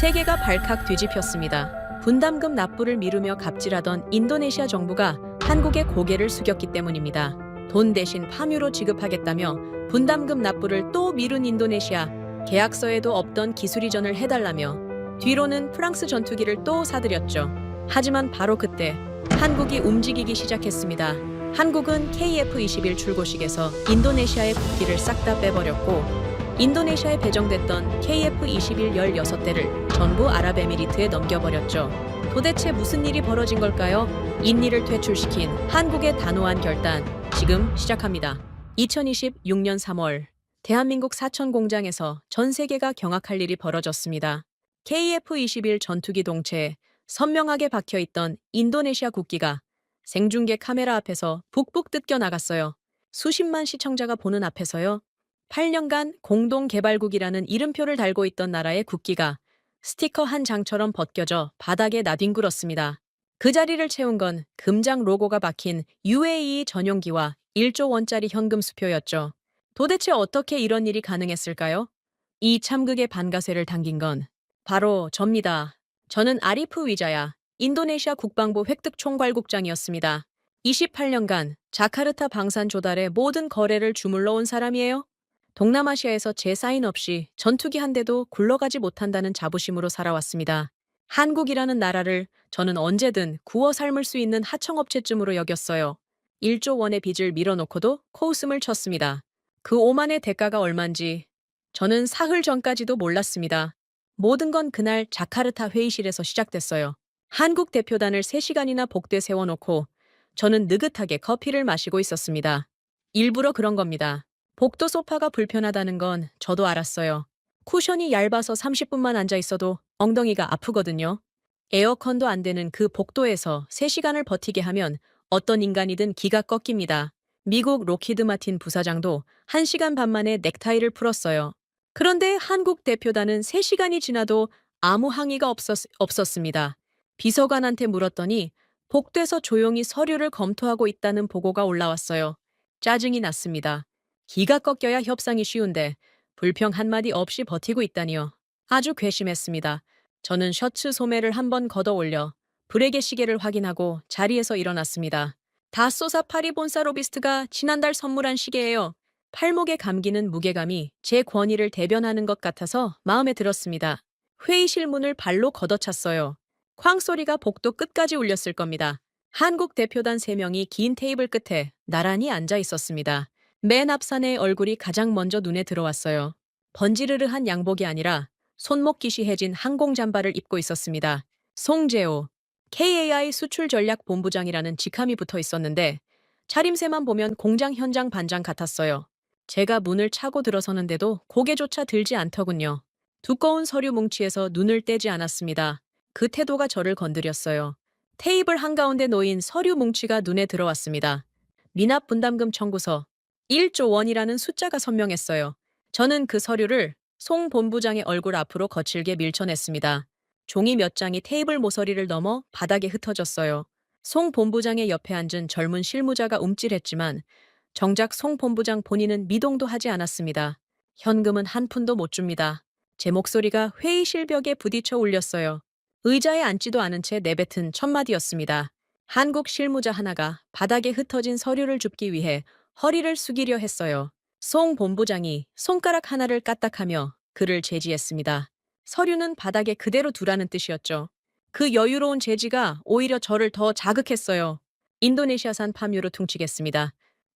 세계가 발칵 뒤집혔습니다. 분담금 납부를 미루며 갑질하던 인도네시아 정부가 한국에 고개를 숙였기 때문입니다. 돈 대신 파묘로 지급하겠다며 분담금 납부를 또 미룬 인도네시아, 계약서에도 없던 기술 이전을 해달라며 뒤로는 프랑스 전투기를 또 사들였죠. 하지만 바로 그때 한국이 움직이기 시작했습니다. 한국은 KF-21 출고식에서 인도네시아의 국기를 싹 다 빼버렸고 인도네시아에 배정됐던 KF-21 16대를 전부 아랍에미리트에 넘겨버렸죠. 도대체 무슨 일이 벌어진 걸까요? 인리를 퇴출시킨 한국의 단호한 결단, 지금 시작합니다. 2026년 3월, 대한민국 사천 공장에서 전 세계가 경악할 일이 벌어졌습니다. KF-21 전투기 동체에 선명하게 박혀있던 인도네시아 국기가 생중계 카메라 앞에서 북북 뜯겨 나갔어요. 수십만 시청자가 보는 앞에서요. 8년간 공동개발국이라는 이름표를 달고 있던 나라의 국기가 스티커 한 장처럼 벗겨져 바닥에 나뒹굴었습니다. 그 자리를 채운 건 금장 로고가 박힌 UAE 전용기와 1조 원짜리 현금 수표였죠. 도대체 어떻게 이런 일이 가능했을까요? 이 참극의 반가쇠를 당긴 건 바로 접니다. 저는 아리프 위자야, 인도네시아 국방부 획득총괄국장이었습니다. 28년간 자카르타 방산 조달의 모든 거래를 주물러 온 사람이에요. 동남아시아에서 제 사인 없이 전투기 한 대도 굴러가지 못한다는 자부심으로 살아왔습니다. 한국이라는 나라를 저는 언제든 구워 삶을 수 있는 하청업체쯤으로 여겼어요. 1조 원의 빚을 밀어놓고도 코웃음을 쳤습니다. 그 오만의 대가가 얼만지 저는 사흘 전까지도 몰랐습니다. 모든 건 그날 자카르타 회의실에서 시작됐어요. 한국 대표단을 3시간이나 복대 세워놓고 저는 느긋하게 커피를 마시고 있었습니다. 일부러 그런 겁니다. 복도 소파가 불편하다는 건 저도 알았어요. 쿠션이 얇아서 30분만 앉아 있어도 엉덩이가 아프거든요. 에어컨도 안 되는 그 복도에서 3시간을 버티게 하면 어떤 인간이든 기가 꺾입니다. 미국 로키드 마틴 부사장도 1시간 반 만에 넥타이를 풀었어요. 그런데 한국 대표단은 3시간이 지나도 아무 항의가 없었습니다. 비서관한테 물었더니 복도에서 조용히 서류를 검토하고 있다는 보고가 올라왔어요. 짜증이 났습니다. 기가 꺾여야 협상이 쉬운데 불평 한마디 없이 버티고 있다니요. 아주 괘씸했습니다. 저는 셔츠 소매를 한번 걷어 올려 브레게 시계를 확인하고 자리에서 일어났습니다. 다소사 파리본사 로비스트가 지난달 선물한 시계예요. 팔목에 감기는 무게감이 제 권위를 대변하는 것 같아서 마음에 들었습니다. 회의실 문을 발로 걷어찼어요. 쾅 소리가 복도 끝까지 울렸을 겁니다. 한국 대표단 3명이 긴 테이블 끝에 나란히 앉아 있었습니다. 맨 앞산의 얼굴이 가장 먼저 눈에 들어왔어요. 번지르르한 양복이 아니라 손목깃이 해진 항공 잠바를 입고 있었습니다. 송재호, KAI 수출전략본부장이라는 직함이 붙어 있었는데 차림새만 보면 공장 현장 반장 같았어요. 제가 문을 차고 들어서는데도 고개조차 들지 않더군요. 두꺼운 서류 뭉치에서 눈을 떼지 않았습니다. 그 태도가 저를 건드렸어요. 테이블 한가운데 놓인 서류 뭉치가 눈에 들어왔습니다. 미납 분담금 청구서 1조 원이라는 숫자가 선명했어요. 저는 그 서류를 송 본부장의 얼굴 앞으로 거칠게 밀쳐냈습니다. 종이 몇 장이 테이블 모서리를 넘어 바닥에 흩어졌어요. 송 본부장의 옆에 앉은 젊은 실무자가 움찔했지만 정작 송 본부장 본인은 미동도 하지 않았습니다. 현금은 한 푼도 못 줍니다. 제 목소리가 회의실 벽에 부딪혀 울렸어요. 의자에 앉지도 않은 채 내뱉은 첫마디였습니다. 한국 실무자 하나가 바닥에 흩어진 서류를 줍기 위해 허리를 숙이려 했어요. 송 본부장이 손가락 하나를 까딱하며 그를 제지했습니다. 서류는 바닥에 그대로 두라는 뜻이었죠. 그 여유로운 제지가 오히려 저를 더 자극했어요. 인도네시아산 파묘로 퉁치겠습니다.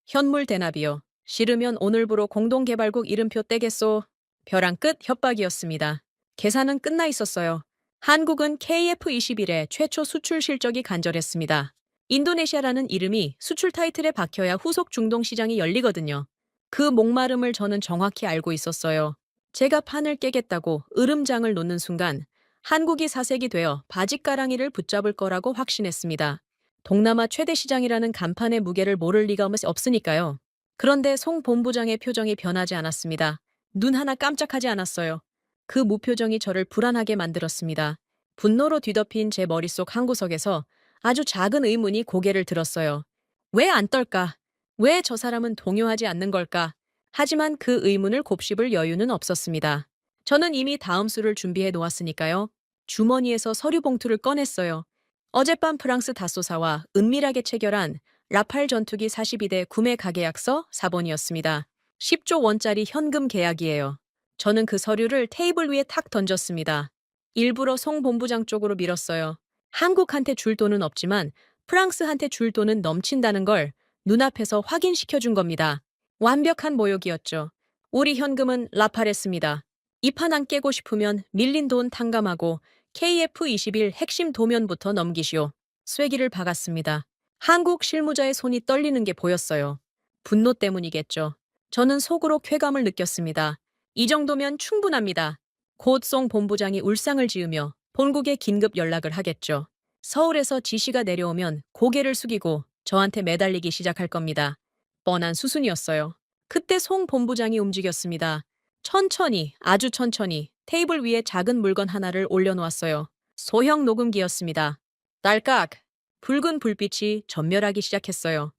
현물 대납이요. 싫으면 오늘부로 공동개발국 이름표 떼겠소. 벼랑 끝 협박이었습니다. 계산은 끝나 있었어요. 한국은 KF-21의 최초 수출 실적이 간절했습니다. 인도네시아라는 이름이 수출 타이틀에 박혀야 후속 중동 시장이 열리거든요. 그 목마름을 저는 정확히 알고 있었어요. 제가 판을 깨겠다고 으름장을 놓는 순간 한국이 사색이 되어 바짓가랑이를 붙잡을 거라고 확신했습니다. 동남아 최대 시장이라는 간판의 무게를 모를 리가 없으니까요. 그런데 송 본부장의 표정이 변하지 않았습니다. 눈 하나 깜짝하지 않았어요. 그 무표정이 저를 불안하게 만들었습니다. 분노로 뒤덮인 제 머릿속 한 구석에서 아주 작은 의문이 고개를 들었어요. 왜 안 떨까? 왜 저 사람은 동요하지 않는 걸까? 하지만 그 의문을 곱씹을 여유는 없었습니다. 저는 이미 다음 수를 준비해 놓았으니까요. 주머니에서 서류 봉투를 꺼냈어요. 어젯밤 프랑스 다소사와 은밀하게 체결한 라팔 전투기 42대 구매 가계약서 4번이었습니다. 10조 원짜리 현금 계약이에요. 저는 그 서류를 테이블 위에 탁 던졌습니다. 일부러 송 본부장 쪽으로 밀었어요. 한국한테 줄 돈은 없지만 프랑스한테 줄 돈은 넘친다는 걸 눈앞에서 확인시켜 준 겁니다. 완벽한 모욕이었죠. 우리 현금은 라팔했습니다. 이 판 안 깨고 싶으면 밀린 돈 탕감하고 KF-21 핵심 도면부터 넘기시오. 쐐기를 박았습니다. 한국 실무자의 손이 떨리는 게 보였어요. 분노 때문이겠죠. 저는 속으로 쾌감을 느꼈습니다. 이 정도면 충분합니다. 곧 송 본부장이 울상을 지으며 본국에 긴급 연락을 하겠죠. 서울에서 지시가 내려오면 고개를 숙이고 저한테 매달리기 시작할 겁니다. 뻔한 수순이었어요. 그때 송 본부장이 움직였습니다. 천천히, 아주 천천히 테이블 위에 작은 물건 하나를 올려놓았어요. 소형 녹음기였습니다. 딸깍! 붉은 불빛이 전멸하기 시작했어요.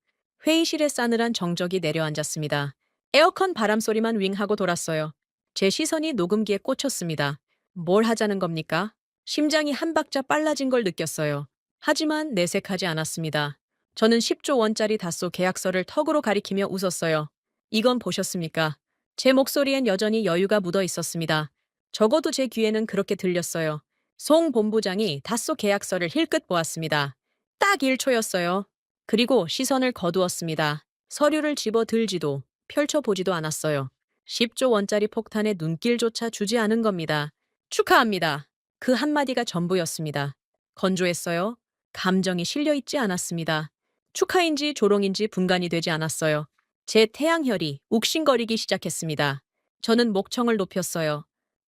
회의실에 싸늘한 정적이 내려앉았습니다. 에어컨 바람소리만 윙하고 돌았어요. 제 시선이 녹음기에 꽂혔습니다. 뭘 하자는 겁니까? 심장이 한 박자 빨라진 걸 느꼈어요. 하지만 내색하지 않았습니다. 저는 10조 원짜리 다소 계약서를 턱으로 가리키며 웃었어요. 이건 보셨습니까? 제 목소리엔 여전히 여유가 묻어 있었습니다. 적어도 제 귀에는 그렇게 들렸어요. 송 본부장이 다소 계약서를 힐끗 보았습니다. 딱 1초였어요. 그리고 시선을 거두었습니다. 서류를 집어 들지도 펼쳐보지도 않았어요. 10조 원짜리 폭탄에 눈길조차 주지 않은 겁니다. 축하합니다. 그 한마디가 전부였습니다. 건조했어요. 감정이 실려있지 않았습니다. 축하인지 조롱인지 분간이 되지 않았어요. 제 태양혈이 욱신거리기 시작했습니다. 저는 목청을 높였어요.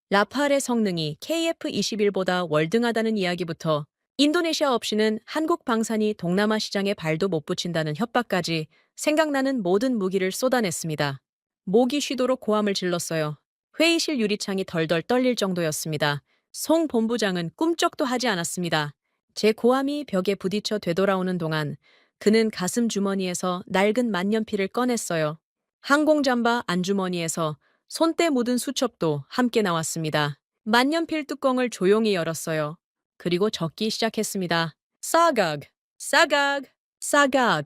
라팔의 성능이 KF-21보다 월등하다는 이야기부터 인도네시아 없이는 한국 방산이 동남아 시장에 발도 못 붙인다는 협박까지 생각나는 모든 무기를 쏟아냈습니다. 목이 쉬도록 고함을 질렀어요. 회의실 유리창이 덜덜 떨릴 정도였습니다. 송 본부장은 꿈쩍도 하지 않았습니다. 제 고함이 벽에 부딪혀 되돌아오는 동안 그는 가슴 주머니에서 낡은 만년필을 꺼냈어요. 항공잠바 안주머니에서 손때 묻은 수첩도 함께 나왔습니다. 만년필 뚜껑을 조용히 열었어요. 그리고 적기 시작했습니다. 싸각, 싸각, 싸각.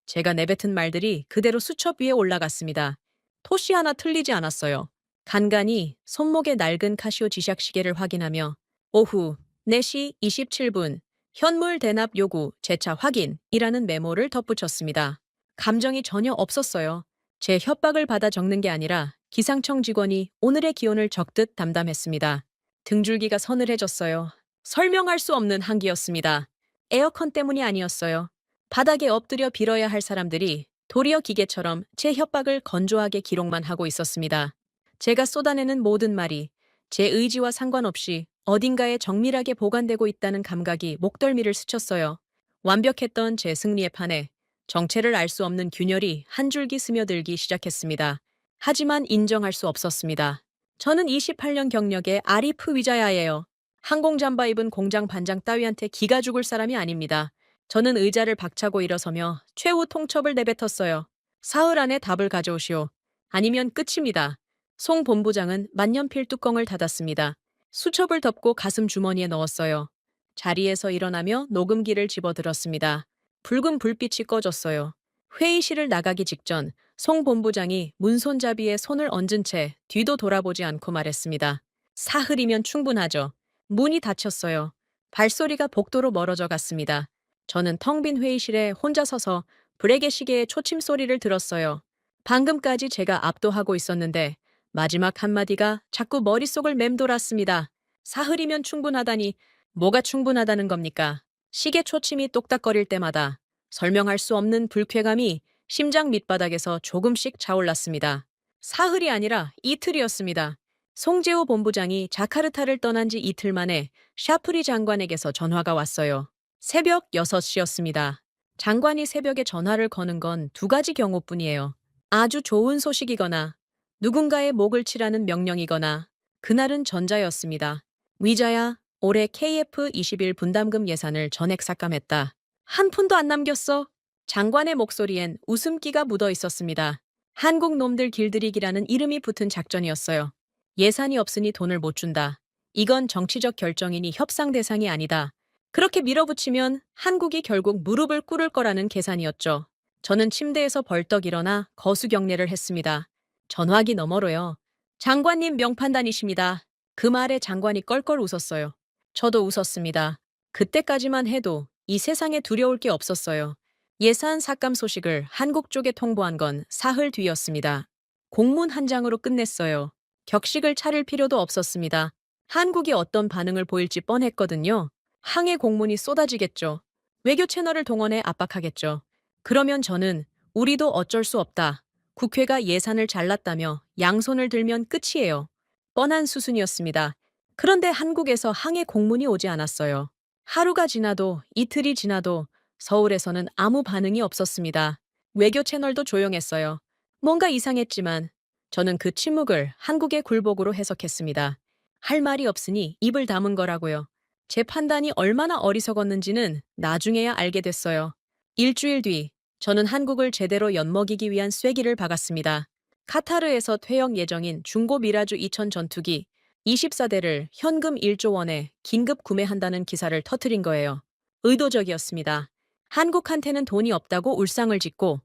제가 내뱉은 말들이 그대로 수첩 위에 올라갔습니다. 토시 하나 틀리지 않았어요. 간간히 손목의 낡은 카시오 지샥 시계를 확인하며 오후 4시 27분 현물 대납 요구 재차 확인이라는 메모를 덧붙였습니다. 감정이 전혀 없었어요. 제 협박을 받아 적는 게 아니라 기상청 직원이 오늘의 기온을 적듯 담담했습니다. 등줄기가 서늘해졌어요. 설명할 수 없는 한기였습니다. 에어컨 때문이 아니었어요. 바닥에 엎드려 빌어야 할 사람들이 도리어 기계처럼 제 협박을 건조하게 기록만 하고 있었습니다. 제가 쏟아내는 모든 말이 제 의지와 상관없이 어딘가에 정밀하게 보관되고 있다는 감각이 목덜미를 스쳤어요. 완벽했던 제 승리의 판에 정체를 알 수 없는 균열이 한 줄기 스며들기 시작했습니다. 하지만 인정할 수 없었습니다. 저는 28년 경력의 아리프 위자야예요. 항공잠바 입은 공장 반장 따위한테 기가 죽을 사람이 아닙니다. 저는 의자를 박차고 일어서며 최후 통첩을 내뱉었어요. 사흘 안에 답을 가져오시오. 아니면 끝입니다. 송 본부장은 만년필 뚜껑을 닫았습니다. 수첩을 덮고 가슴 주머니에 넣었어요. 자리에서 일어나며 녹음기를 집어들었습니다. 붉은 불빛이 꺼졌어요. 회의실을 나가기 직전 송 본부장이 문손잡이에 손을 얹은 채 뒤도 돌아보지 않고 말했습니다. 사흘이면 충분하죠. 문이 닫혔어요. 발소리가 복도로 멀어져 갔습니다. 저는 텅 빈 회의실에 혼자 서서 브레게 시계의 초침 소리를 들었어요. 방금까지 제가 압도하고 있었는데 마지막 한마디가 자꾸 머릿속을 맴돌았습니다. 사흘이면 충분하다니 뭐가 충분하다는 겁니까? 시계 초침이 똑딱거릴 때마다 설명할 수 없는 불쾌감이 심장 밑바닥에서 조금씩 차올랐습니다. 사흘이 아니라 이틀이었습니다. 송재호 본부장이 자카르타를 떠난 지 이틀 만에 샤프리 장관에게서 전화가 왔어요. 새벽 6시였습니다. 장관이 새벽에 전화를 거는 건 두 가지 경우뿐이에요. 아주 좋은 소식이거나 누군가의 목을 치라는 명령이거나 그날은 전자였습니다. 위자야, 올해 KF-21 분담금 예산을 전액 삭감했다. 한 푼도 안 남겼어. 장관의 목소리엔 웃음기가 묻어 있었습니다. 한국 놈들 길들이기라는 이름이 붙은 작전이었어요. 예산이 없으니 돈을 못 준다. 이건 정치적 결정이니 협상 대상이 아니다. 그렇게 밀어붙이면 한국이 결국 무릎을 꿇을 거라는 계산이었죠. 저는 침대에서 벌떡 일어나 거수경례를 했습니다. 전화기 너머로요. 장관님 명판단이십니다. 그 말에 장관이 껄껄 웃었어요. 저도 웃었습니다. 그때까지만 해도 이 세상에 두려울 게 없었어요. 예산 삭감 소식을 한국 쪽에 통보한 건 사흘 뒤였습니다. 공문 한 장으로 끝냈어요. 격식을 차릴 필요도 없었습니다. 한국이 어떤 반응을 보일지 뻔했거든요. 항해 공문이 쏟아지겠죠. 외교 채널을 동원해 압박하겠죠. 그러면 저는 우리도 어쩔 수 없다. 국회가 예산을 잘랐다며 양손을 들면 끝이에요. 뻔한 수순이었습니다. 그런데 한국에서 항해 공문이 오지 않았어요. 하루가 지나도 이틀이 지나도 서울에서는 아무 반응이 없었습니다. 외교 채널도 조용했어요. 뭔가 이상했지만 저는 그 침묵을 한국의 굴복으로 해석했습니다. 할 말이 없으니 입을 다문 거라고요. 제 판단이 얼마나 어리석었는지는 나중에야 알게 됐어요. 일주일 뒤 저는 한국을 제대로 엿먹이기 위한 쐐기를 박았습니다. 카타르에서 퇴역 예정인 중고 미라주 2000 전투기 24대를 현금 1조 원에 긴급 구매한다는 기사를 터뜨린 거예요. 의도적이었습니다. 한국한테는 돈이 없다고 울상을 짓고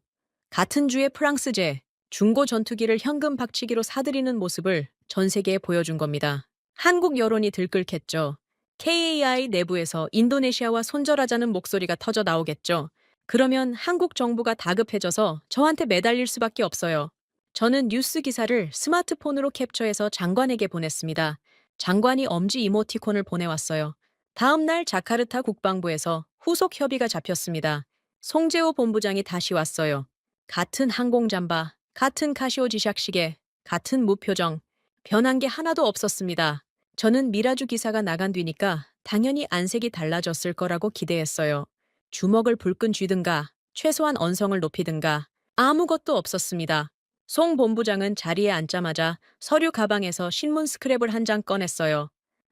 같은 주에 프랑스제 중고 전투기를 현금 박치기로 사들이는 모습을 전 세계에 보여준 겁니다. 한국 여론이 들끓겠죠. KAI 내부에서 인도네시아와 손절하자는 목소리가 터져 나오겠죠. 그러면 한국 정부가 다급해져서 저한테 매달릴 수밖에 없어요. 저는 뉴스 기사를 스마트폰으로 캡처해서 장관에게 보냈습니다. 장관이 엄지 이모티콘을 보내왔어요. 다음 날 자카르타 국방부에서 후속 협의가 잡혔습니다. 송재호 본부장이 다시 왔어요. 같은 항공잠바, 같은 카시오 지샥시계, 같은 무표정, 변한 게 하나도 없었습니다. 저는 미라주 기사가 나간 뒤니까 당연히 안색이 달라졌을 거라고 기대했어요. 주먹을 불끈 쥐든가, 최소한 언성을 높이든가, 아무것도 없었습니다. 송 본부장은 자리에 앉자마자 서류 가방에서 신문 스크랩을 한 장 꺼냈어요.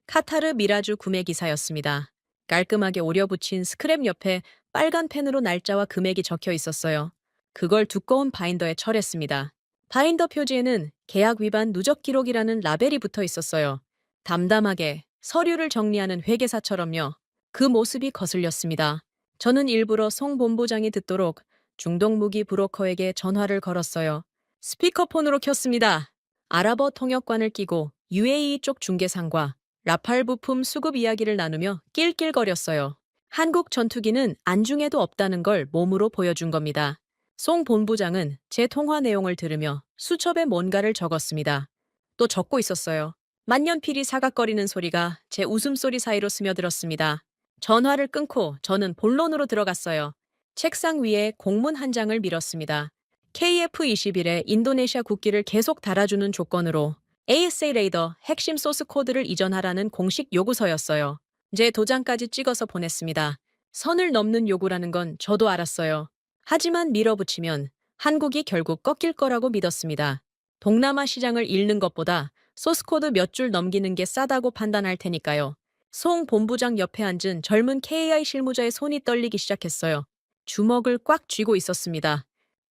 카타르 미라주 구매 기사였습니다. 깔끔하게 오려붙인 스크랩 옆에 빨간 펜으로 날짜와 금액이 적혀 있었어요. 그걸 두꺼운 바인더에 철했습니다. 바인더 표지에는 계약 위반 누적 기록이라는 라벨이 붙어 있었어요. 담담하게 서류를 정리하는 회계사처럼요. 그 모습이 거슬렸습니다. 저는 일부러 송 본부장이 듣도록 중동 무기 브로커에게 전화를 걸었어요. 스피커폰으로 켰습니다. 아랍어 통역관을 끼고 UAE 쪽 중개상과 라팔 부품 수급 이야기를 나누며 낄낄거렸어요. 한국 전투기는 안중에도 없다는 걸 몸으로 보여준 겁니다. 송 본부장은 제 통화 내용을 들으며 수첩에 뭔가를 적었습니다. 또 적고 있었어요. 만년필이 사각거리는 소리가 제 웃음소리 사이로 스며들었습니다. 전화를 끊고 저는 본론으로 들어갔어요. 책상 위에 공문 한 장을 밀었습니다. KF-21에 인도네시아 국기를 계속 달아주는 조건으로 ASA 레이더 핵심 소스 코드를 이전하라는 공식 요구서였어요. 제 도장까지 찍어서 보냈습니다. 선을 넘는 요구라는 건 저도 알았어요. 하지만 밀어붙이면 한국이 결국 꺾일 거라고 믿었습니다. 동남아 시장을 잃는 것보다 소스코드 몇 줄 넘기는 게 싸다고 판단할 테니까요. 송 본부장 옆에 앉은 젊은 KAI 실무자의 손이 떨리기 시작했어요. 주먹을 꽉 쥐고 있었습니다.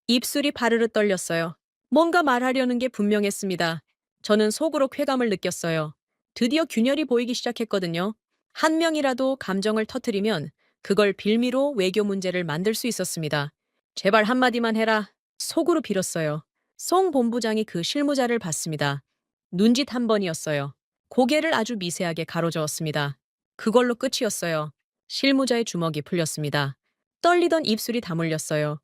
입술이 바르르 떨렸어요. 뭔가 말하려는 게 분명했습니다. 저는 속으로 쾌감을 느꼈어요. 드디어 균열이 보이기 시작했거든요. 한 명이라도 감정을 터뜨리면 그걸 빌미로 외교 문제를 만들 수 있었습니다. 제발 한마디만 해라. 속으로 빌었어요. 송 본부장이 그 실무자를 봤습니다. 눈짓 한 번이었어요. 고개를 아주 미세하게 가로저었습니다. 그걸로 끝이었어요. 실무자의 주먹이 풀렸습니다. 떨리던 입술이 다물렸어요.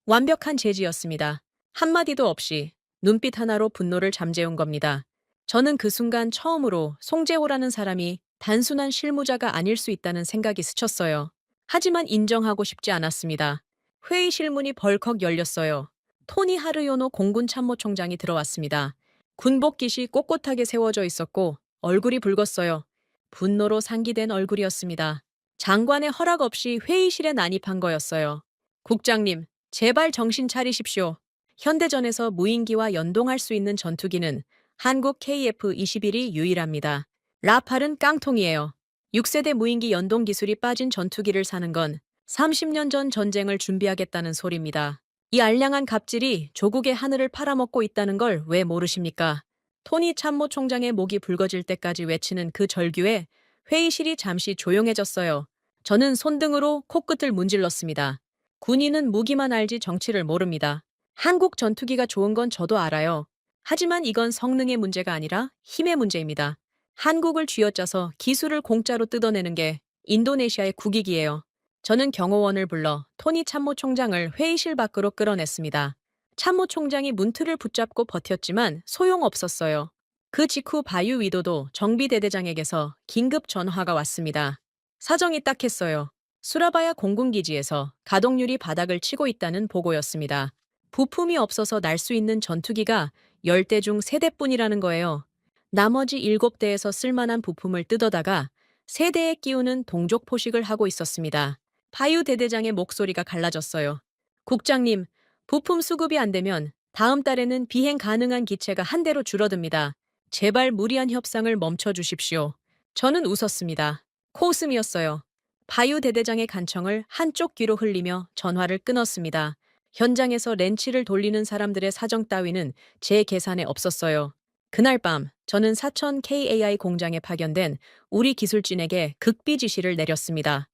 완벽한 제지였습니다. 한마디도 없이 눈빛 하나로 분노를 잠재운 겁니다. 저는 그 순간 처음으로 송재호라는 사람이 단순한 실무자가 아닐 수 있다는 생각이 스쳤어요. 하지만 인정하고 싶지 않았습니다. 회의실 문이 벌컥 열렸어요. 토니 하르요노 공군 참모총장이 들어왔습니다. 군복깃이 꼿꼿하게 세워져 있었고 얼굴이 붉었어요. 분노로 상기된 얼굴이었습니다. 장관의 허락 없이 회의실에 난입한 거였어요. 국장님, 제발 정신 차리십시오. 현대전에서 무인기와 연동할 수 있는 전투기는 한국 KF-21이 유일합니다. 라팔은 깡통이에요. 6세대 무인기 연동 기술이 빠진 전투기를 사는 건 30년 전 전쟁을 준비하겠다는 소리입니다. 이 알량한 갑질이 조국의 하늘을 팔아먹고 있다는 걸 왜 모르십니까? 토니 참모총장의 목이 붉어질 때까지 외치는 그 절규에 회의실이 잠시 조용해졌어요. 저는 손등으로 코끝을 문질렀습니다. 군인은 무기만 알지 정치를 모릅니다. 한국 전투기가 좋은 건 저도 알아요. 하지만 이건 성능의 문제가 아니라 힘의 문제입니다. 한국을 쥐어짜서 기술을 공짜로 뜯어내는 게 인도네시아의 국익이에요. 저는 경호원을 불러 토니 참모총장을 회의실 밖으로 끌어냈습니다. 참모총장이 문틀을 붙잡고 버텼지만 소용없었어요. 그 직후 바유 위도도 정비대대장에게서 긴급 전화가 왔습니다. 사정이 딱했어요. 수라바야 공군기지에서 가동률이 바닥을 치고 있다는 보고였습니다. 부품이 없어서 날 수 있는 전투기가 10대 중 3대뿐이라는 거예요. 나머지 7대에서 쓸만한 부품을 뜯어다가 3대에 끼우는 동족 포식을 하고 있었습니다. 바유 대대장의 목소리가 갈라졌어요. 국장님, 부품 수급이 안 되면 다음 달에는 비행 가능한 기체가 한 대로 줄어듭니다. 제발 무리한 협상을 멈춰 주십시오. 저는 웃었습니다. 코웃음이었어요. 바유 대대장의 간청을 한쪽 귀로 흘리며 전화를 끊었습니다. 현장에서 렌치를 돌리는 사람들의 사정 따위는 제 계산에 없었어요. 그날 밤 저는 사천 KAI 공장에 파견된 우리 기술진에게 극비 지시를 내렸습니다.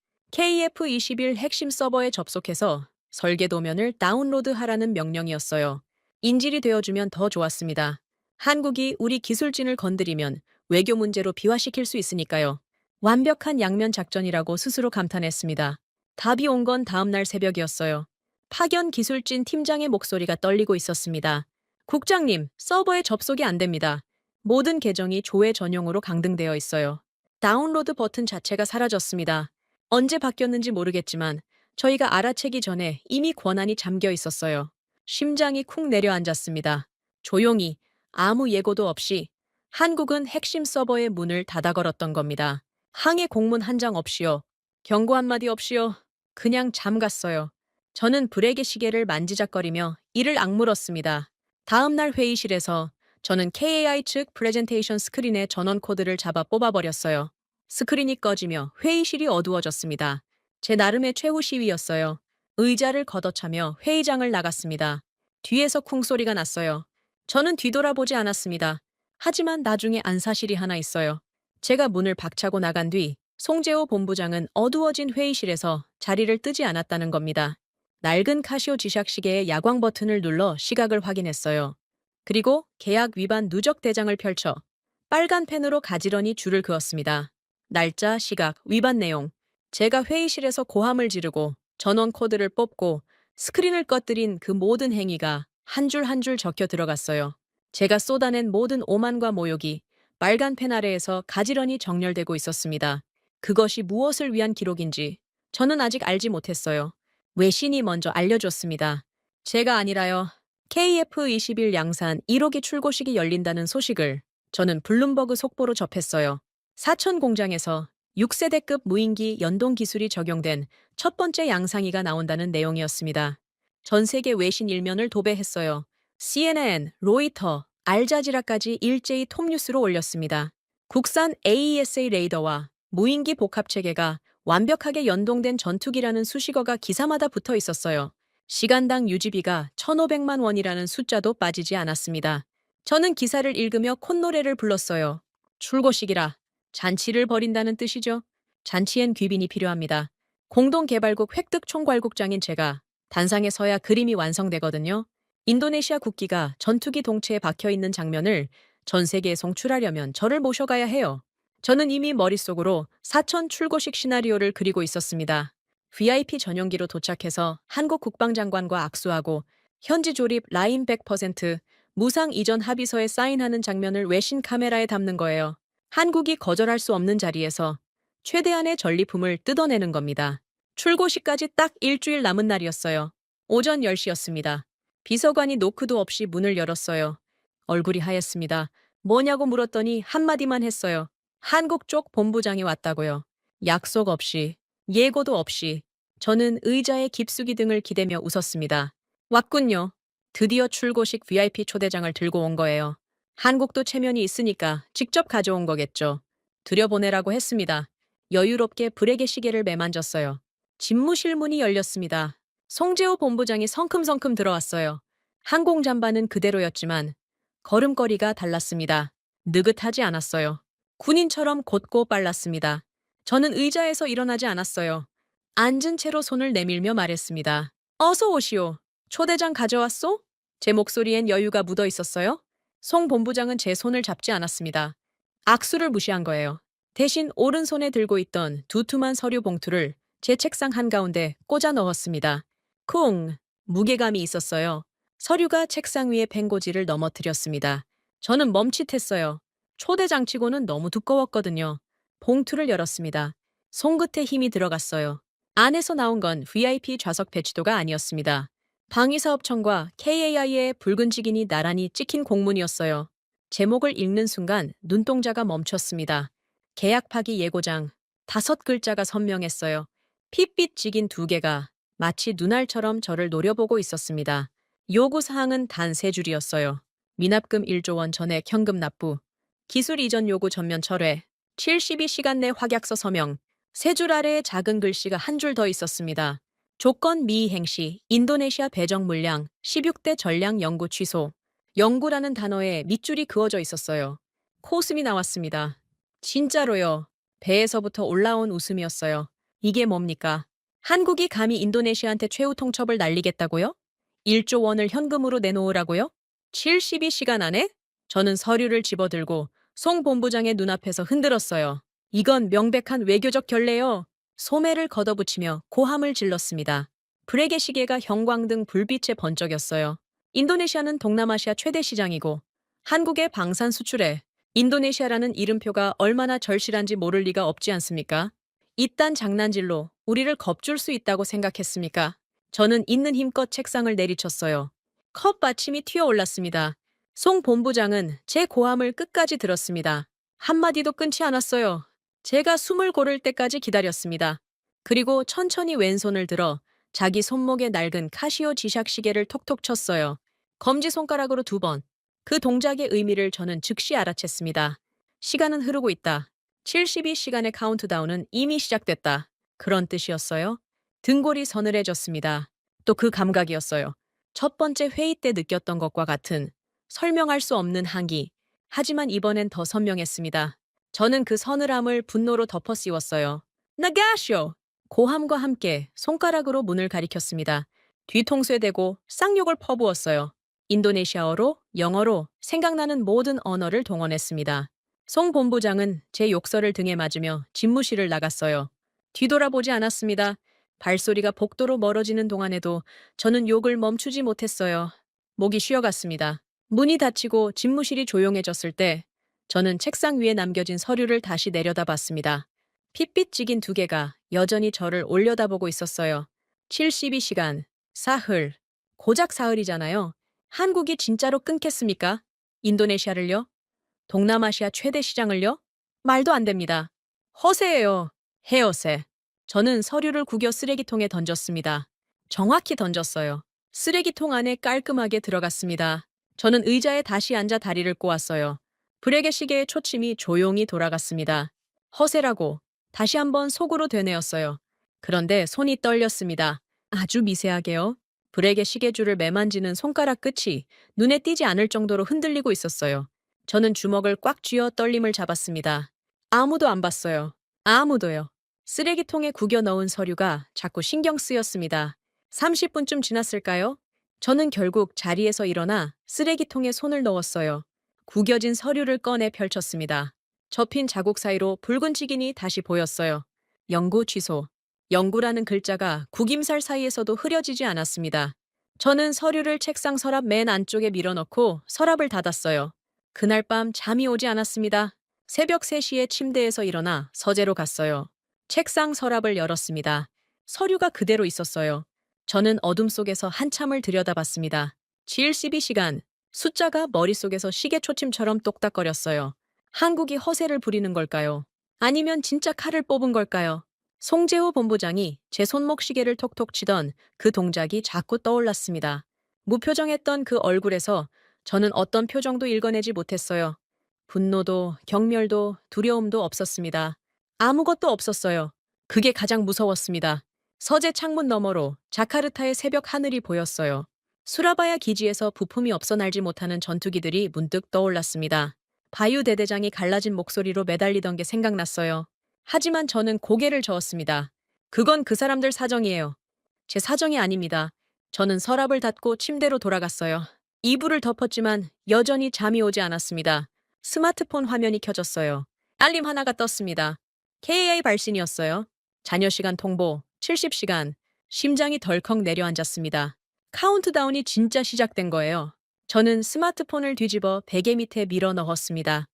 KF-21 핵심 서버에 접속해서 설계 도면을 다운로드하라는 명령이었어요. 인질이 되어주면 더 좋았습니다. 한국이 우리 기술진을 건드리면 외교 문제로 비화시킬 수 있으니까요. 완벽한 양면 작전이라고 스스로 감탄했습니다. 답이 온 건 다음 날 새벽이었어요. 파견 기술진 팀장의 목소리가 떨리고 있었습니다. 국장님, 서버에 접속이 안 됩니다. 모든 계정이 조회 전용으로 강등되어 있어요. 다운로드 버튼 자체가 사라졌습니다. 언제 바뀌었는지 모르겠지만 저희가 알아채기 전에 이미 권한이 잠겨 있었어요. 심장이 쿵 내려앉았습니다. 조용히, 아무 예고도 없이 한국은 핵심 서버의 문을 닫아 걸었던 겁니다. 항해 공문 한 장 없이요. 경고 한마디 없이요. 그냥 잠갔어요. 저는 브레이크 시계를 만지작거리며 이를 악물었습니다. 다음 날 회의실에서 저는 KAI 측 프레젠테이션 스크린의 전원 코드를 잡아 뽑아버렸어요. 스크린이 꺼지며 회의실이 어두워졌습니다. 제 나름의 최후 시위였어요. 의자를 걷어차며 회의장을 나갔습니다. 뒤에서 쿵소리가 났어요. 저는 뒤돌아보지 않았습니다. 하지만 나중에 안 사실이 하나 있어요. 제가 문을 박차고 나간 뒤 송재호 본부장은 어두워진 회의실에서 자리를 뜨지 않았다는 겁니다. 낡은 카시오 지샥시계의 야광 버튼을 눌러 시각을 확인했어요. 그리고 계약 위반 누적 대장을 펼쳐 빨간 펜으로 가지런히 줄을 그었습니다. 날짜, 시각, 위반 내용. 제가 회의실에서 고함을 지르고 전원 코드를 뽑고 스크린을 꺼뜨린 그 모든 행위가 한 줄 한 줄 적혀 들어갔어요. 제가 쏟아낸 모든 오만과 모욕이 빨간 펜 아래에서 가지런히 정렬되고 있었습니다. 그것이 무엇을 위한 기록인지 저는 아직 알지 못했어요. 외신이 먼저 알려줬습니다. 제가 아니라요. KF-21 양산 1호기 출고식이 열린다는 소식을 저는 블룸버그 속보로 접했어요. 사천 공장에서 6세대급 무인기 연동 기술이 적용된 첫 번째 양상이가 나온다는 내용이었습니다. 전 세계 외신 일면을 도배했어요. CNN, 로이터, 알자지라까지 일제히 톱뉴스로 올렸습니다. 국산 AESA 레이더와 무인기 복합체계가 완벽하게 연동된 전투기라는 수식어가 기사마다 붙어 있었어요. 시간당 유지비가 1,500만 원이라는 숫자도 빠지지 않았습니다. 저는 기사를 읽으며 콧노래를 불렀어요. 출고식이라 잔치를 벌인다는 뜻이죠. 잔치엔 귀빈이 필요합니다. 공동개발국 획득총괄국장인 제가 단상에 서야 그림이 완성되거든요. 인도네시아 국기가 전투기 동체에 박혀있는 장면을 전 세계에 송출하려면 저를 모셔가야 해요. 저는 이미 머릿속으로 사천 출고식 시나리오를 그리고 있었습니다. VIP 전용기로 도착해서 한국 국방장관과 악수하고 현지 조립 라인 100%, 무상 이전 합의서에 사인하는 장면을 외신 카메라에 담는 거예요. 한국이 거절할 수 없는 자리에서 최대한의 전리품을 뜯어내는 겁니다. 출고식까지 딱 일주일 남은 날이었어요. 오전 10시였습니다. 비서관이 노크도 없이 문을 열었어요. 얼굴이 하였습니다. 뭐냐고 물었더니 한마디만 했어요. 한국 쪽 본부장이 왔다고요. 약속 없이, 예고도 없이 저는 의자에 깊숙이 등을 기대며 웃었습니다. 왔군요. 드디어 출고식 VIP 초대장을 들고 온 거예요. 한국도 체면이 있으니까 직접 가져온 거겠죠. 들여보내라고 했습니다. 여유롭게 브레게 시계를 매만졌어요. 집무실 문이 열렸습니다. 송재호 본부장이 성큼성큼 들어왔어요. 항공 잠바는 그대로였지만 걸음걸이가 달랐습니다. 느긋하지 않았어요. 군인처럼 곧고 빨랐습니다. 저는 의자에서 일어나지 않았어요. 앉은 채로 손을 내밀며 말했습니다. 어서 오시오. 초대장 가져왔소? 제 목소리엔 여유가 묻어 있었어요. 송 본부장은 제 손을 잡지 않았습니다. 악수를 무시한 거예요. 대신 오른손에 들고 있던 두툼한 서류 봉투를 제 책상 한가운데 꽂아 넣었습니다. 쿵! 무게감이 있었어요. 서류가 책상 위에 팽고지를 넘어뜨렸습니다. 저는 멈칫했어요. 초대장치고는 너무 두꺼웠거든요. 봉투를 열었습니다. 손끝에 힘이 들어갔어요. 안에서 나온 건 VIP 좌석 배치도가 아니었습니다. 방위사업청과 KAI의 붉은 직인이 나란히 찍힌 공문이었어요. 제목을 읽는 순간 눈동자가 멈췄습니다. 계약 파기 예고장. 5글자가 선명했어요. 핏빛 직인 2개가 마치 눈알처럼 저를 노려보고 있었습니다. 요구사항은 단 3줄이었어요. 미납금 1조 원 전액 현금 납부, 기술 이전 요구 전면 철회, 72시간 내 확약서 서명, 3줄 아래에 작은 글씨가 한 줄 더 있었습니다. 조건 미이행 시 인도네시아 배정 물량 16대 전량 연구 취소. 연구라는 단어에 밑줄이 그어져 있었어요. 코웃음이 나왔습니다. 진짜로요. 배에서부터 올라온 웃음이었어요. 이게 뭡니까? 한국이 감히 인도네시아한테 최후 통첩을 날리겠다고요? 1조 원을 현금으로 내놓으라고요? 72시간 안에? 저는 서류를 집어들고 송 본부장의 눈앞에서 흔들었어요. 이건 명백한 외교적 결례요. 소매를 걷어붙이며 고함을 질렀습니다. 불에게 시계가 형광등 불빛에 번쩍였어요. 인도네시아는 동남아시아 최대 시장이고 한국의 방산 수출에 인도네시아라는 이름표가 얼마나 절실한지 모를 리가 없지 않습니까? 이딴 장난질로 우리를 겁줄 수 있다고 생각했습니까? 저는 있는 힘껏 책상을 내리쳤어요. 컵 받침이 튀어올랐습니다. 송 본부장은 제 고함을 끝까지 들었습니다. 한마디도 끊지 않았어요. 제가 숨을 고를 때까지 기다렸습니다. 그리고 천천히 왼손을 들어 자기 손목에 낡은 카시오 지샥 시계를 톡톡 쳤어요. 검지손가락으로 2번. 그 동작의 의미를 저는 즉시 알아챘습니다. 시간은 흐르고 있다. 72시간의 카운트다운은 이미 시작됐다. 그런 뜻이었어요. 등골이 서늘해졌습니다. 또 그 감각이었어요. 첫 번째 회의 때 느꼈던 것과 같은 설명할 수 없는 한기. 하지만 이번엔 더 선명했습니다. 저는 그 서늘함을 분노로 덮어 씌웠어요. 나가쇼! 고함과 함께 손가락으로 문을 가리켰습니다. 뒤통수에 대고 쌍욕을 퍼부었어요. 인도네시아어로, 영어로 생각나는 모든 언어를 동원했습니다. 송 본부장은 제 욕설을 등에 맞으며 집무실을 나갔어요. 뒤돌아보지 않았습니다. 발소리가 복도로 멀어지는 동안에도 저는 욕을 멈추지 못했어요. 목이 쉬어갔습니다. 문이 닫히고 집무실이 조용해졌을 때 저는 책상 위에 남겨진 서류를 다시 내려다봤습니다. 핏빛 직인 2개가 여전히 저를 올려다보고 있었어요. 72시간, 사흘, 고작 사흘이잖아요. 한국이 진짜로 끊겠습니까? 인도네시아를요? 동남아시아 최대 시장을요? 말도 안 됩니다. 허세예요. 해어세. 저는 서류를 구겨 쓰레기통에 던졌습니다. 정확히 던졌어요. 쓰레기통 안에 깔끔하게 들어갔습니다. 저는 의자에 다시 앉아 다리를 꼬았어요. 불에게 시계의 초침이 조용히 돌아갔습니다. 허세라고 다시 한번 속으로 되뇌었어요. 그런데 손이 떨렸습니다. 아주 미세하게요. 불에게 시계줄을 매만지는 손가락 끝이 눈에 띄지 않을 정도로 흔들리고 있었어요. 저는 주먹을 꽉 쥐어 떨림을 잡았습니다. 아무도 안 봤어요. 아무도요. 쓰레기통에 구겨 넣은 서류가 자꾸 신경 쓰였습니다. 30분쯤 지났을까요? 저는 결국 자리에서 일어나 쓰레기통에 손을 넣었어요. 구겨진 서류를 꺼내 펼쳤습니다. 접힌 자국 사이로 붉은 직인이 다시 보였어요. 연구 취소. 연구라는 글자가 구김살 사이에서도 흐려지지 않았습니다. 저는 서류를 책상 서랍 맨 안쪽에 밀어넣고 서랍을 닫았어요. 그날 밤 잠이 오지 않았습니다. 새벽 3시에 침대에서 일어나 서재로 갔어요. 책상 서랍을 열었습니다. 서류가 그대로 있었어요. 저는 어둠 속에서 한참을 들여다봤습니다. 72시간. 숫자가 머릿속에서 시계 초침처럼 똑딱거렸어요. 한국이 허세를 부리는 걸까요? 아니면 진짜 칼을 뽑은 걸까요? 송재호 본부장이 제 손목 시계를 톡톡 치던 그 동작이 자꾸 떠올랐습니다. 무표정했던 그 얼굴에서 저는 어떤 표정도 읽어내지 못했어요. 분노도, 경멸도, 두려움도 없었습니다. 아무것도 없었어요. 그게 가장 무서웠습니다. 서재 창문 너머로 자카르타의 새벽 하늘이 보였어요. 수라바야 기지에서 부품이 없어 날지 못하는 전투기들이 문득 떠올랐습니다. 바유 대대장이 갈라진 목소리로 매달리던 게 생각났어요. 하지만 저는 고개를 저었습니다. 그건 그 사람들 사정이에요. 제 사정이 아닙니다. 저는 서랍을 닫고 침대로 돌아갔어요. 이불을 덮었지만 여전히 잠이 오지 않았습니다. 스마트폰 화면이 켜졌어요. 알림 하나가 떴습니다. KAI 발신이었어요. 자녀 시간 통보, 70시간. 심장이 덜컥 내려앉았습니다. 카운트다운이 진짜 시작된 거예요. 저는 스마트폰을 뒤집어 베개 밑에 밀어 넣었습니다.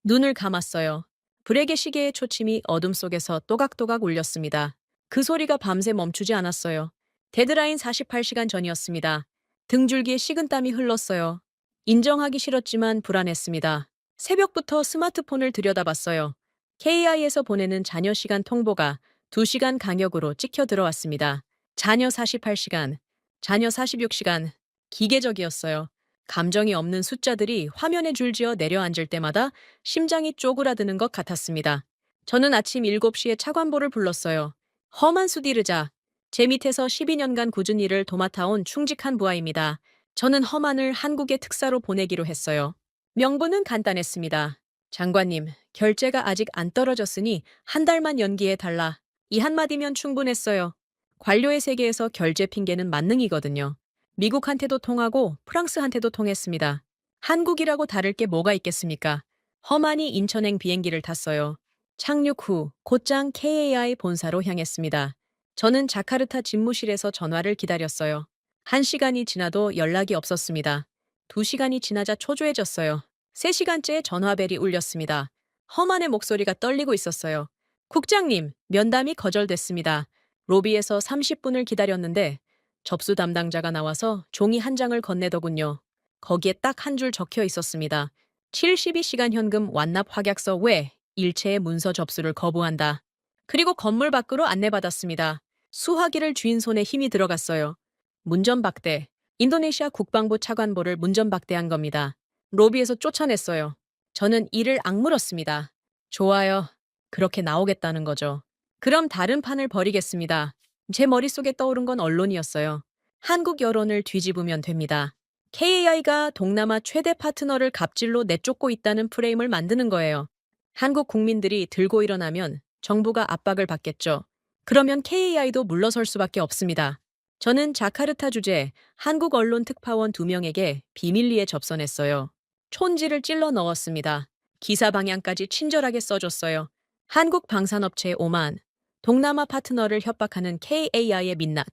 눈을 감았어요. 불에게 시계의 초침이 어둠 속에서 또각또각 울렸습니다. 그 소리가 밤새 멈추지 않았어요. 데드라인 48시간 전이었습니다. 등줄기에 식은땀이 흘렀어요. 인정하기 싫었지만 불안했습니다. 새벽부터 스마트폰을 들여다봤어요. KI에서 보내는 자녀 시간 통보가 2시간 간격으로 찍혀 들어왔습니다. 자녀 48시간, 자녀 46시간, 기계적이었어요. 감정이 없는 숫자들이 화면에 줄지어 내려앉을 때마다 심장이 쪼그라드는 것 같았습니다. 저는 아침 7시에 차관보를 불렀어요. 험한 수디르자. 제 밑에서 12년간 굳은 일을 도맡아온 충직한 부하입니다. 저는 험한을 한국의 특사로 보내기로 했어요. 명분은 간단했습니다. 장관님, 결제가 아직 안 떨어졌으니 한 달만 연기해달라. 이 한마디면 충분했어요. 관료의 세계에서 결제 핑계는 만능이거든요. 미국한테도 통하고 프랑스한테도 통했습니다. 한국이라고 다를 게 뭐가 있겠습니까? 험한이 인천행 비행기를 탔어요. 착륙 후 곧장 KAI 본사로 향했습니다. 저는 자카르타 집무실에서 전화를 기다렸어요. 1시간이 지나도 연락이 없었습니다. 2시간이 지나자 초조해졌어요. 3시간째 전화벨이 울렸습니다. 험한의 목소리가 떨리고 있었어요. 국장님, 면담이 거절됐습니다. 로비에서 30분을 기다렸는데 접수 담당자가 나와서 종이 한 장을 건네더군요. 거기에 딱 한 줄 적혀 있었습니다. 72시간 현금 완납 확약서 외 일체의 문서 접수를 거부한다. 그리고 건물 밖으로 안내받았습니다. 수화기를 쥔 손에 힘이 들어갔어요. 문전박대. 인도네시아 국방부 차관보를 문전박대한 겁니다. 로비에서 쫓아냈어요. 저는 이를 악물었습니다. 좋아요. 그렇게 나오겠다는 거죠. 그럼 다른 판을 벌이겠습니다. 제 머릿속에 떠오른 건 언론이었어요. 한국 여론을 뒤집으면 됩니다. KAI가 동남아 최대 파트너를 갑질로 내쫓고 있다는 프레임을 만드는 거예요. 한국 국민들이 들고 일어나면 정부가 압박을 받겠죠. 그러면 KAI도 물러설 수밖에 없습니다. 저는 자카르타 주재 한국 언론 특파원 2명에게 비밀리에 접선했어요. 촌지를 찔러 넣었습니다. 기사 방향까지 친절하게 써줬어요. 한국 방산업체 오만, 동남아 파트너를 협박하는 KAI의 민낯,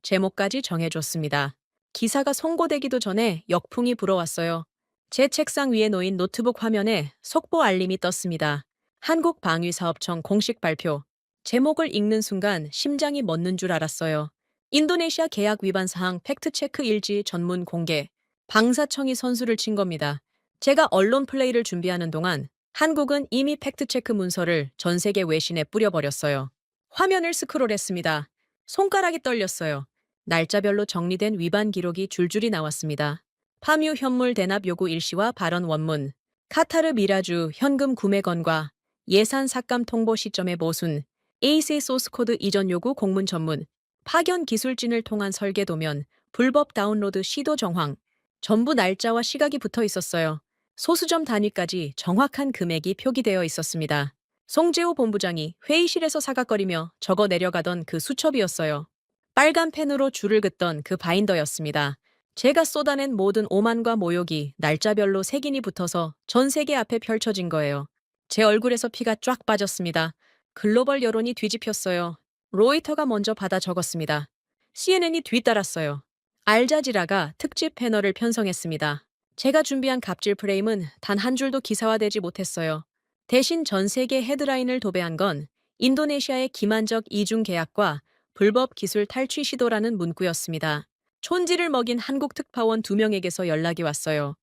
제목까지 정해줬습니다. 기사가 송고되기도 전에 역풍이 불어왔어요. 제 책상 위에 놓인 노트북 화면에 속보 알림이 떴습니다. 한국방위사업청 공식 발표. 제목을 읽는 순간 심장이 멎는 줄 알았어요. 인도네시아 계약 위반 사항 팩트체크 일지 전문 공개. 방사청이 선수를 친 겁니다. 제가 언론 플레이를 준비하는 동안 한국은 이미 팩트체크 문서를 전 세계 외신에 뿌려버렸어요. 화면을 스크롤했습니다. 손가락이 떨렸어요. 날짜별로 정리된 위반 기록이 줄줄이 나왔습니다. 파뮤 현물 대납 요구 일시와 발언 원문, 카타르 미라주 현금 구매 건과 예산 삭감 통보 시점의 모순, 에이세 소스코드 이전 요구 공문 전문, 파견 기술진을 통한 설계 도면, 불법 다운로드 시도 정황, 전부 날짜와 시각이 붙어 있었어요. 소수점 단위까지 정확한 금액이 표기되어 있었습니다. 송재호 본부장이 회의실에서 사각거리며 적어 내려가던 그 수첩이었어요. 빨간 펜으로 줄을 긋던 그 바인더였습니다. 제가 쏟아낸 모든 오만과 모욕이 날짜별로 색인이 붙어서 전 세계 앞에 펼쳐진 거예요. 제 얼굴에서 피가 쫙 빠졌습니다. 글로벌 여론이 뒤집혔어요. 로이터가 먼저 받아 적었습니다. CNN이 뒤따랐어요. 알자지라가 특집 패널을 편성했습니다. 제가 준비한 갑질 프레임은 단 한 줄도 기사화되지 못했어요. 대신 전 세계 헤드라인을 도배한 건 인도네시아의 기만적 이중 계약과 불법 기술 탈취 시도라는 문구였습니다. 촌지를 먹인 한국 특파원 2명에게서 연락이 왔어요.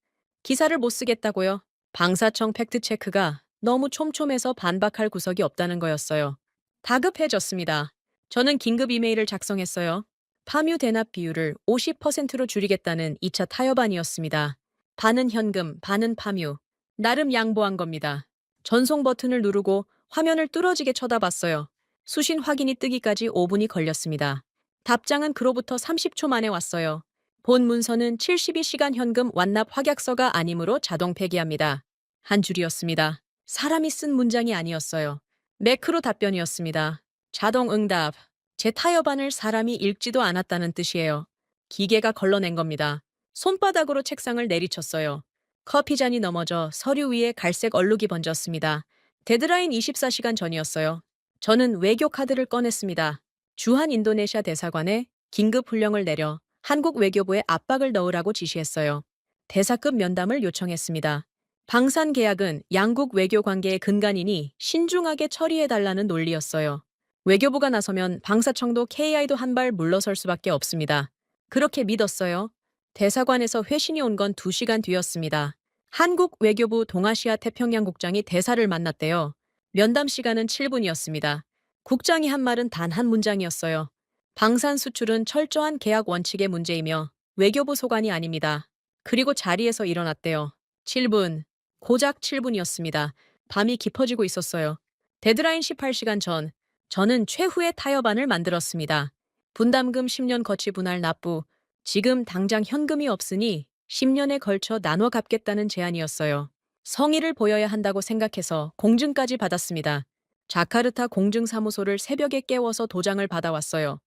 기사를 못 쓰겠다고요? 방사청 팩트체크가 너무 촘촘해서 반박할 구석이 없다는 거였어요. 다급해졌습니다. 저는 긴급 이메일을 작성했어요. 파뮤 대납 비율을 50%로 줄이겠다는 2차 타협안이었습니다. 반은 현금, 반은 파뮤. 나름 양보한 겁니다. 전송 버튼을 누르고 화면을 뚫어지게 쳐다봤어요. 수신 확인이 뜨기까지 5분이 걸렸습니다. 답장은 그로부터 30초 만에 왔어요. 본 문서는 72시간 현금 완납 확약서가 아니므로 자동 폐기합니다. 한 줄이었습니다. 사람이 쓴 문장이 아니었어요. 매크로 답변이었습니다. 자동 응답. 제 타협안을 사람이 읽지도 않았다는 뜻이에요. 기계가 걸러낸 겁니다. 손바닥으로 책상을 내리쳤어요. 커피잔이 넘어져 서류 위에 갈색 얼룩이 번졌습니다. 데드라인 24시간 전이었어요. 저는 외교 카드를 꺼냈습니다. 주한 인도네시아 대사관에 긴급 훈령을 내려 한국 외교부에 압박을 넣으라고 지시했어요. 대사급 면담을 요청했습니다. 방산 계약은 양국 외교 관계의 근간이니 신중하게 처리해달라는 논리였어요. 외교부가 나서면 방사청도 KI도 한 발 물러설 수밖에 없습니다. 그렇게 믿었어요. 대사관에서 회신이 온 건 2시간 뒤였습니다. 한국 외교부 동아시아 태평양 국장이 대사를 만났대요. 면담 시간은 7분이었습니다. 국장이 한 말은 단 한 문장이었어요. 방산 수출은 철저한 계약 원칙의 문제이며 외교부 소관이 아닙니다. 그리고 자리에서 일어났대요. 7분. 고작 7분이었습니다. 밤이 깊어지고 있었어요. 데드라인 18시간 전, 저는 최후의 타협안을 만들었습니다. 분담금 10년 거치 분할 납부. 지금 당장 현금이 없으니 10년에 걸쳐 나눠 갚겠다는 제안이었어요. 성의를 보여야 한다고 생각해서 공증까지 받았습니다. 자카르타 공증사무소를 새벽에 깨워서 도장을 받아왔어요.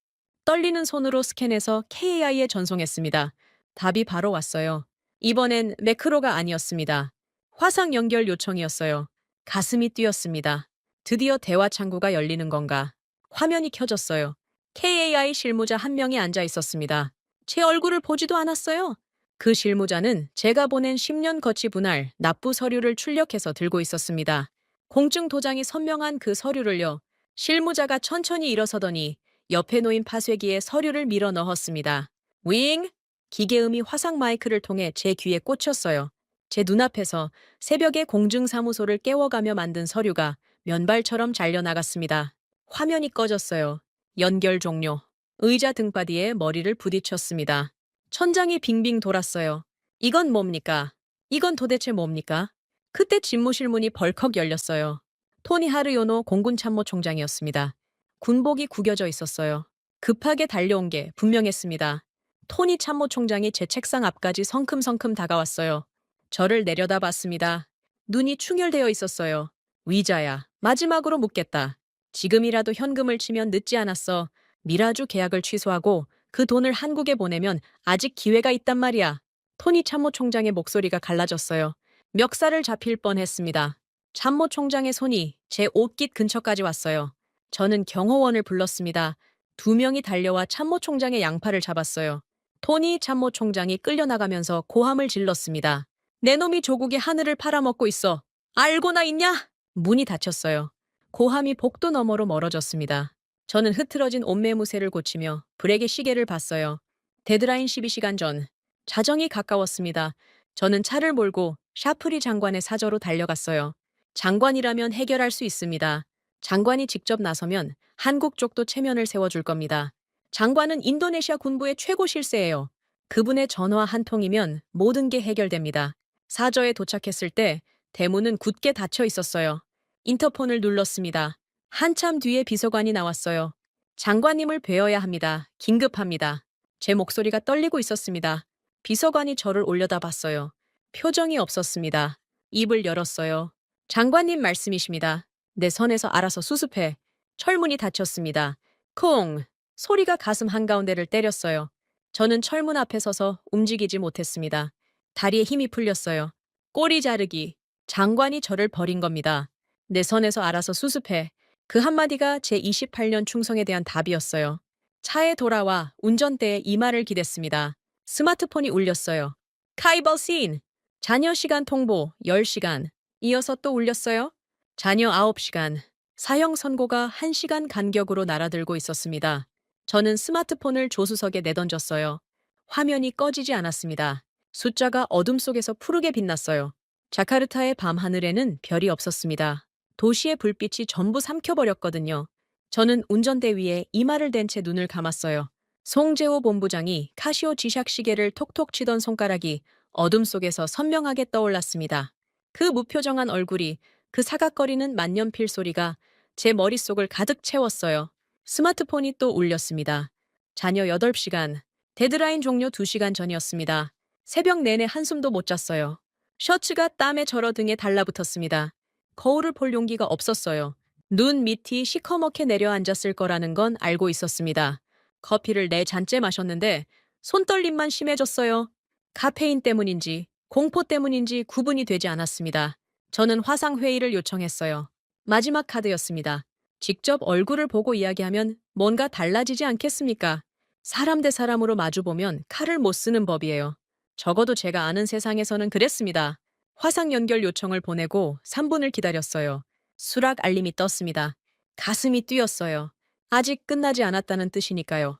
떨리는 손으로 스캔해서 KAI에 전송했습니다. 답이 바로 왔어요. 이번엔 매크로가 아니었습니다. 화상 연결 요청이었어요. 가슴이 뛰었습니다. 드디어 대화 창구가 열리는 건가. 화면이 켜졌어요. KAI 실무자 한 명이 앉아 있었습니다. 제 얼굴을 보지도 않았어요. 그 실무자는 제가 보낸 10년 거치 분할 납부 서류를 출력해서 들고 있었습니다. 공증 도장이 선명한 그 서류를요. 실무자가 천천히 일어서더니 옆에 놓인 파쇄기에 서류를 밀어 넣었습니다. 윙! 기계음이 화상 마이크를 통해 제 귀에 꽂혔어요. 제 눈앞에서 새벽에 공증사무소를 깨워가며 만든 서류가 면발처럼 잘려나갔습니다. 화면이 꺼졌어요. 연결 종료. 의자 등받이에 머리를 부딪혔습니다. 천장이 빙빙 돌았어요. 이건 뭡니까? 이건 도대체 뭡니까? 그때 집무실 문이 벌컥 열렸어요. 토니 하르요노 공군 참모총장이었습니다. 군복이 구겨져 있었어요. 급하게 달려온 게 분명했습니다. 토니 참모총장이 제 책상 앞까지 성큼성큼 다가왔어요. 저를 내려다봤습니다. 눈이 충혈되어 있었어요. 위자야, 마지막으로 묻겠다. 지금이라도 현금을 치면 늦지 않았어. 미라주 계약을 취소하고 그 돈을 한국에 보내면 아직 기회가 있단 말이야. 토니 참모총장의 목소리가 갈라졌어요. 멱살을 잡힐 뻔했습니다. 참모총장의 손이 제 옷깃 근처까지 왔어요. 저는 경호원을 불렀습니다. 2명이 달려와 참모총장의 양팔을 잡았어요. 토니 참모총장이 끌려나가면서 고함을 질렀습니다. 내 놈이 조국의 하늘을 팔아먹고 있어. 알고나 있냐? 문이 닫혔어요. 고함이 복도 너머로 멀어졌습니다. 저는 흐트러진 옷매무새를 고치며 브레이크 시계를 봤어요. 데드라인 12시간 전. 자정이 가까웠습니다. 저는 차를 몰고 샤프리 장관의 사저로 달려갔어요. 장관이라면 해결할 수 있습니다. 장관이 직접 나서면 한국 쪽도 체면을 세워줄 겁니다. 장관은 인도네시아 군부의 최고 실세예요. 그분의 전화 한 통이면 모든 게 해결됩니다. 사저에 도착했을 때 대문은 굳게 닫혀 있었어요. 인터폰을 눌렀습니다. 한참 뒤에 비서관이 나왔어요. 장관님을 뵈어야 합니다. 긴급합니다. 제 목소리가 떨리고 있었습니다. 비서관이 저를 올려다봤어요. 표정이 없었습니다. 입을 열었어요. 장관님 말씀이십니다. 내 선에서 알아서 수습해. 철문이 닫혔습니다. 콩! 소리가 가슴 한가운데를 때렸어요. 저는 철문 앞에 서서 움직이지 못했습니다. 다리에 힘이 풀렸어요. 꼬리 자르기. 장관이 저를 버린 겁니다. 내 선에서 알아서 수습해. 그 한마디가 제 28년 충성에 대한 답이었어요. 차에 돌아와 운전대에 이 말을 기댔습니다. 스마트폰이 울렸어요. 카이벌씬! 자녀 시간 통보 10시간. 이어서 또 울렸어요. 자녀 9시간. 사형 선고가 1시간 간격으로 날아들고 있었습니다. 저는 스마트폰을 조수석에 내던졌어요. 화면이 꺼지지 않았습니다. 숫자가 어둠 속에서 푸르게 빛났어요. 자카르타의 밤하늘에는 별이 없었습니다. 도시의 불빛이 전부 삼켜버렸거든요. 저는 운전대 위에 이마를 댄 채 눈을 감았어요. 송재호 본부장이 카시오 지샥 시계를 톡톡 치던 손가락이 어둠 속에서 선명하게 떠올랐습니다. 그 무표정한 얼굴이, 그 사각거리는 만년필 소리가 제 머릿속을 가득 채웠어요. 스마트폰이 또 울렸습니다. 자녀 8시간. 데드라인 종료 2시간 전이었습니다. 새벽 내내 한숨도 못 잤어요. 셔츠가 땀에 절어 등에 달라붙었습니다. 거울을 볼 용기가 없었어요. 눈 밑이 시커멓게 내려앉았을 거라는 건 알고 있었습니다. 커피를 4잔째 마셨는데 손떨림만 심해졌어요. 카페인 때문인지 공포 때문인지 구분이 되지 않았습니다. 저는 화상회의를 요청했어요. 마지막 카드였습니다. 직접 얼굴을 보고 이야기하면 뭔가 달라지지 않겠습니까? 사람 대 사람으로 마주보면 칼을 못 쓰는 법이에요. 적어도 제가 아는 세상에서는 그랬습니다. 화상 연결 요청을 보내고 3분을 기다렸어요. 수락 알림이 떴습니다. 가슴이 뛰었어요. 아직 끝나지 않았다는 뜻이니까요.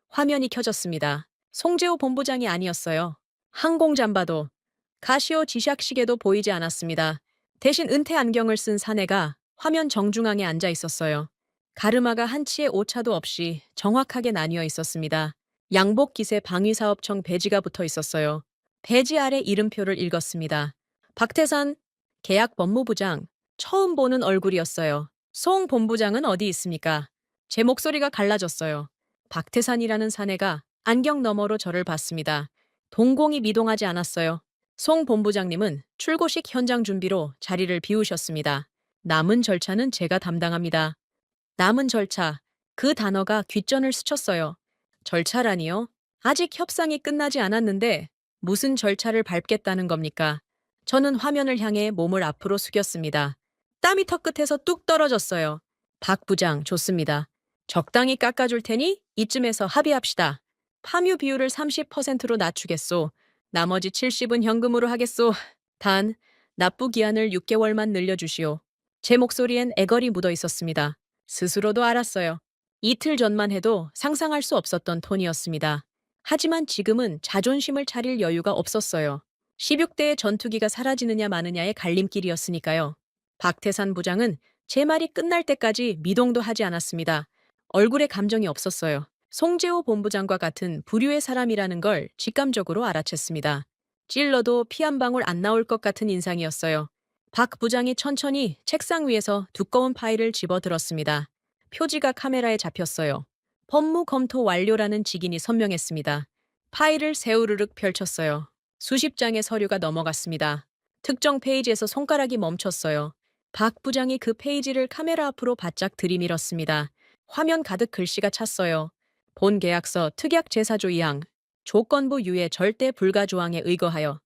화면이 켜졌습니다. 송재호 본부장이 아니었어요. 항공잠바도 가시오 지샥시계도 보이지 않았습니다. 대신 은퇴 안경을 쓴 사내가 화면 정중앙에 앉아 있었어요. 가르마가 한치의 오차도 없이 정확하게 나뉘어 있었습니다. 양복깃에 방위사업청 배지가 붙어 있었어요. 배지 아래 이름표를 읽었습니다. 박태산 계약 법무부장. 처음 보는 얼굴이었어요. 송 본부장은 어디 있습니까? 제 목소리가 갈라졌어요. 박태산이라는 사내가 안경 너머로 저를 봤습니다. 동공이 미동하지 않았어요. 송 본부장님은 출고식 현장 준비로 자리를 비우셨습니다. 남은 절차는 제가 담당합니다. 남은 절차. 그 단어가 귓전을 스쳤어요. 절차라니요? 아직 협상이 끝나지 않았는데 무슨 절차를 밟겠다는 겁니까? 저는 화면을 향해 몸을 앞으로 숙였습니다. 땀이 턱끝에서 뚝 떨어졌어요. 박 부장, 좋습니다. 적당히 깎아줄 테니 이쯤에서 합의합시다. 파묘 비율을 30%로 낮추겠소. 나머지 70은 현금으로 하겠소. 단, 납부 기한을 6개월만 늘려주시오. 제 목소리엔 애걸이 묻어 있었습니다. 스스로도 알았어요. 이틀 전만 해도 상상할 수 없었던 톤이었습니다. 하지만 지금은 자존심을 차릴 여유가 없었어요. 16대의 전투기가 사라지느냐 마느냐의 갈림길이었으니까요. 박태산 부장은 제 말이 끝날 때까지 미동도 하지 않았습니다. 얼굴에 감정이 없었어요. 송재호 본부장과 같은 부류의 사람이라는 걸 직감적으로 알아챘습니다. 찔러도 피 한 방울 안 나올 것 같은 인상이었어요. 박 부장이 천천히 책상 위에서 두꺼운 파일을 집어들었습니다. 표지가 카메라에 잡혔어요. 법무 검토 완료라는 직인이 선명했습니다. 파일을 세우르륵 펼쳤어요. 수십 장의 서류가 넘어갔습니다. 특정 페이지에서 손가락이 멈췄어요. 박 부장이 그 페이지를 카메라 앞으로 바짝 들이밀었습니다. 화면 가득 글씨가 찼어요. 본 계약서 특약 제사조 2항, 조건부 유예 절대 불가 조항에 의거하여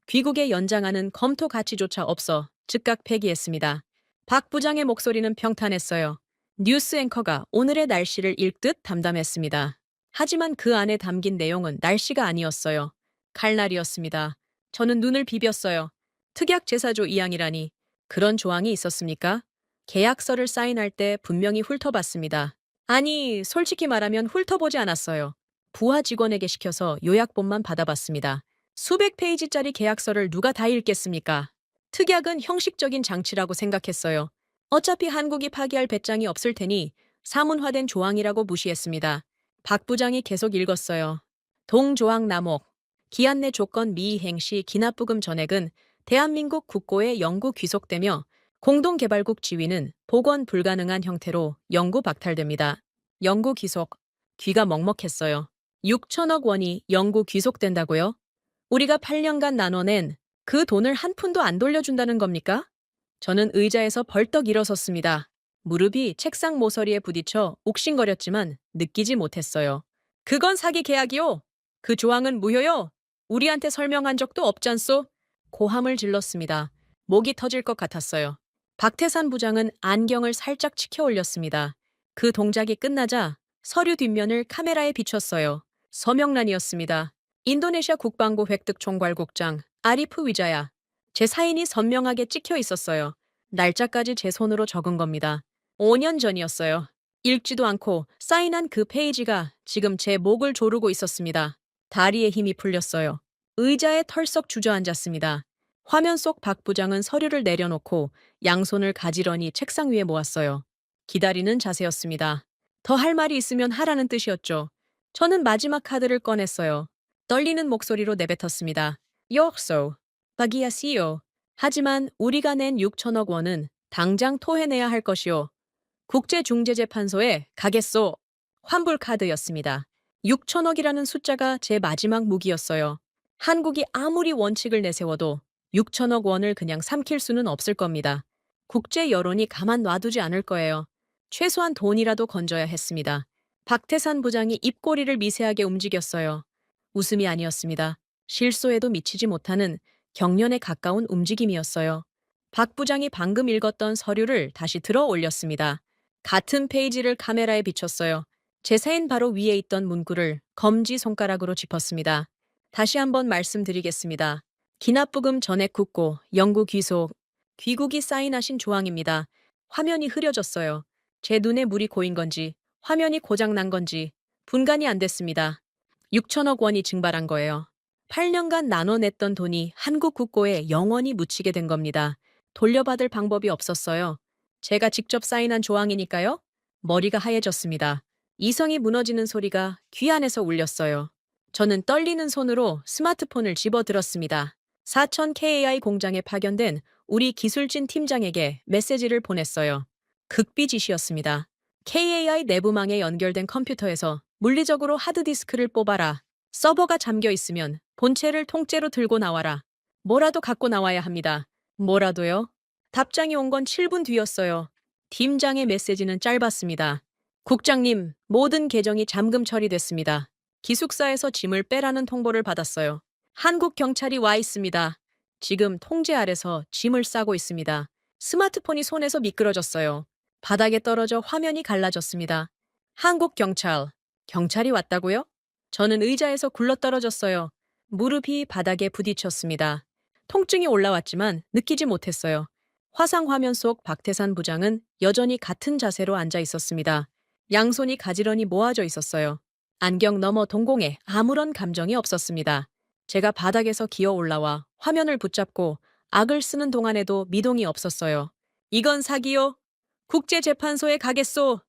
귀국에 연장하는 검토 가치조차 없어 즉각 폐기했습니다. 박 부장의 목소리는 평탄했어요. 뉴스 앵커가 오늘의 날씨를 읽듯 담담했습니다. 하지만 그 안에 담긴 내용은 날씨가 아니었어요. 칼날이었습니다. 저는 눈을 비볐어요. 특약 제사조 2항이라니 그런 조항이 있었습니까? 계약서를 사인할 때 분명히 훑어봤습니다. 아니, 솔직히 말하면 훑어보지 않았어요. 부하 직원에게 시켜서 요약본만 받아봤습니다. 수백 페이지짜리 계약서를 누가 다 읽겠습니까? 특약은 형식적인 장치라고 생각했어요. 어차피 한국이 파기할 배짱이 없을 테니 사문화된 조항이라고 무시했습니다. 박 부장이 계속 읽었어요. 동조항 남목. 기한 내 조건 미이행 시 기납부금 전액은 대한민국 국고에 영구 귀속되며 공동개발국 지위는 복원 불가능한 형태로 영구 박탈됩니다. 영구 귀속. 귀가 먹먹했어요. 6천억 원이 영구 귀속된다고요? 우리가 8년간 나눠낸 그 돈을 한 푼도 안 돌려준다는 겁니까? 저는 의자에서 벌떡 일어섰습니다. 무릎이 책상 모서리에 부딪혀 욱신거렸지만 느끼지 못했어요. 그건 사기 계약이요. 그 조항은 무효요. 우리한테 설명한 적도 없잖소. 고함을 질렀습니다. 목이 터질 것 같았어요. 박태산 부장은 안경을 살짝 치켜 올렸습니다. 그 동작이 끝나자 서류 뒷면을 카메라에 비췄어요. 서명란이었습니다. 인도네시아 국방부 획득 총괄국장 아리프 위자야. 제 사인이 선명하게 찍혀 있었어요. 날짜까지 제 손으로 적은 겁니다. 5년 전이었어요. 읽지도 않고 사인한 그 페이지가 지금 제 목을 조르고 있었습니다. 다리에 힘이 풀렸어요. 의자에 털썩 주저앉았습니다. 화면 속 박 부장은 서류를 내려놓고 양손을 가지런히 책상 위에 모았어요. 기다리는 자세였습니다. 더 할 말이 있으면 하라는 뜻이었죠. 저는 마지막 카드를 꺼냈어요. 떨리는 목소리로 내뱉었습니다. 역소. 박이야시오. 하지만 우리가 낸 6천억 원은 당장 토해내야 할 것이오. 국제중재재판소에 가겠소. 환불 카드였습니다. 6천억이라는 숫자가 제 마지막 무기였어요. 한국이 아무리 원칙을 내세워도 6천억 원을 그냥 삼킬 수는 없을 겁니다. 국제 여론이 가만 놔두지 않을 거예요. 최소한 돈이라도 건져야 했습니다. 박태산 부장이 입꼬리를 미세하게 움직였어요. 웃음이 아니었습니다. 실소에도 미치지 못하는 경련에 가까운 움직임이었어요. 박 부장이 방금 읽었던 서류를 다시 들어 올렸습니다. 같은 페이지를 카메라에 비췄어요. 제 사인 바로 위에 있던 문구를 검지 손가락으로 짚었습니다. 다시 한번 말씀드리겠습니다. 기납부금 전액 국고, 영구 귀속, 귀국이 사인하신 조항입니다. 화면이 흐려졌어요. 제 눈에 물이 고인 건지, 화면이 고장난 건지 분간이 안 됐습니다. 6천억 원이 증발한 거예요. 8년간 나눠냈던 돈이 한국 국고에 영원히 묻히게 된 겁니다. 돌려받을 방법이 없었어요. 제가 직접 사인한 조항이니까요. 머리가 하얘졌습니다. 이성이 무너지는 소리가 귀 안에서 울렸어요. 저는 떨리는 손으로 스마트폰을 집어들었습니다. 4천 KAI 공장에 파견된 우리 기술진 팀장에게 메시지를 보냈어요. 극비 지시였습니다. KAI 내부망에 연결된 컴퓨터에서 물리적으로 하드디스크를 뽑아라. 서버가 잠겨 있으면 본체를 통째로 들고 나와라. 뭐라도 갖고 나와야 합니다. 뭐라도요? 답장이 온 건 7분 뒤였어요. 팀장의 메시지는 짧았습니다. 국장님, 모든 계정이 잠금 처리됐습니다. 기숙사에서 짐을 빼라는 통보를 받았어요. 한국 경찰이 와 있습니다. 지금 통제 아래서 짐을 싸고 있습니다. 스마트폰이 손에서 미끄러졌어요. 바닥에 떨어져 화면이 갈라졌습니다. 한국 경찰. 경찰이 왔다고요? 저는 의자에서 굴러떨어졌어요. 무릎이 바닥에 부딪혔습니다. 통증이 올라왔지만 느끼지 못했어요. 화상 화면 속 박태산 부장은 여전히 같은 자세로 앉아 있었습니다. 양손이 가지런히 모아져 있었어요. 안경 너머 동공에 아무런 감정이 없었습니다. 제가 바닥에서 기어 올라와 화면을 붙잡고 악을 쓰는 동안에도 미동이 없었어요. 이건 사기요. 국제재판소에 가겠소.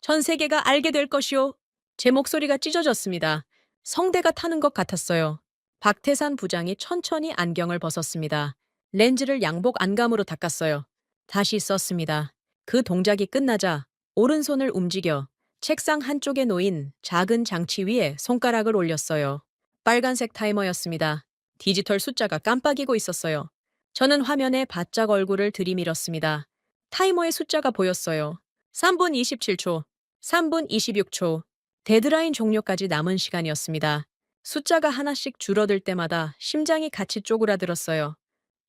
전 세계가 알게 될 것이오. 제 목소리가 찢어졌습니다. 성대가 타는 것 같았어요. 박태산 부장이 천천히 안경을 벗었습니다. 렌즈를 양복 안감으로 닦았어요. 다시 썼습니다. 그 동작이 끝나자 오른손을 움직여 책상 한쪽에 놓인 작은 장치 위에 손가락을 올렸어요. 빨간색 타이머였습니다. 디지털 숫자가 깜빡이고 있었어요. 저는 화면에 바짝 얼굴을 들이밀었습니다. 타이머의 숫자가 보였어요. 3분 27초, 3분 26초. 데드라인 종료까지 남은 시간이었습니다. 숫자가 하나씩 줄어들 때마다 심장이 같이 쪼그라들었어요.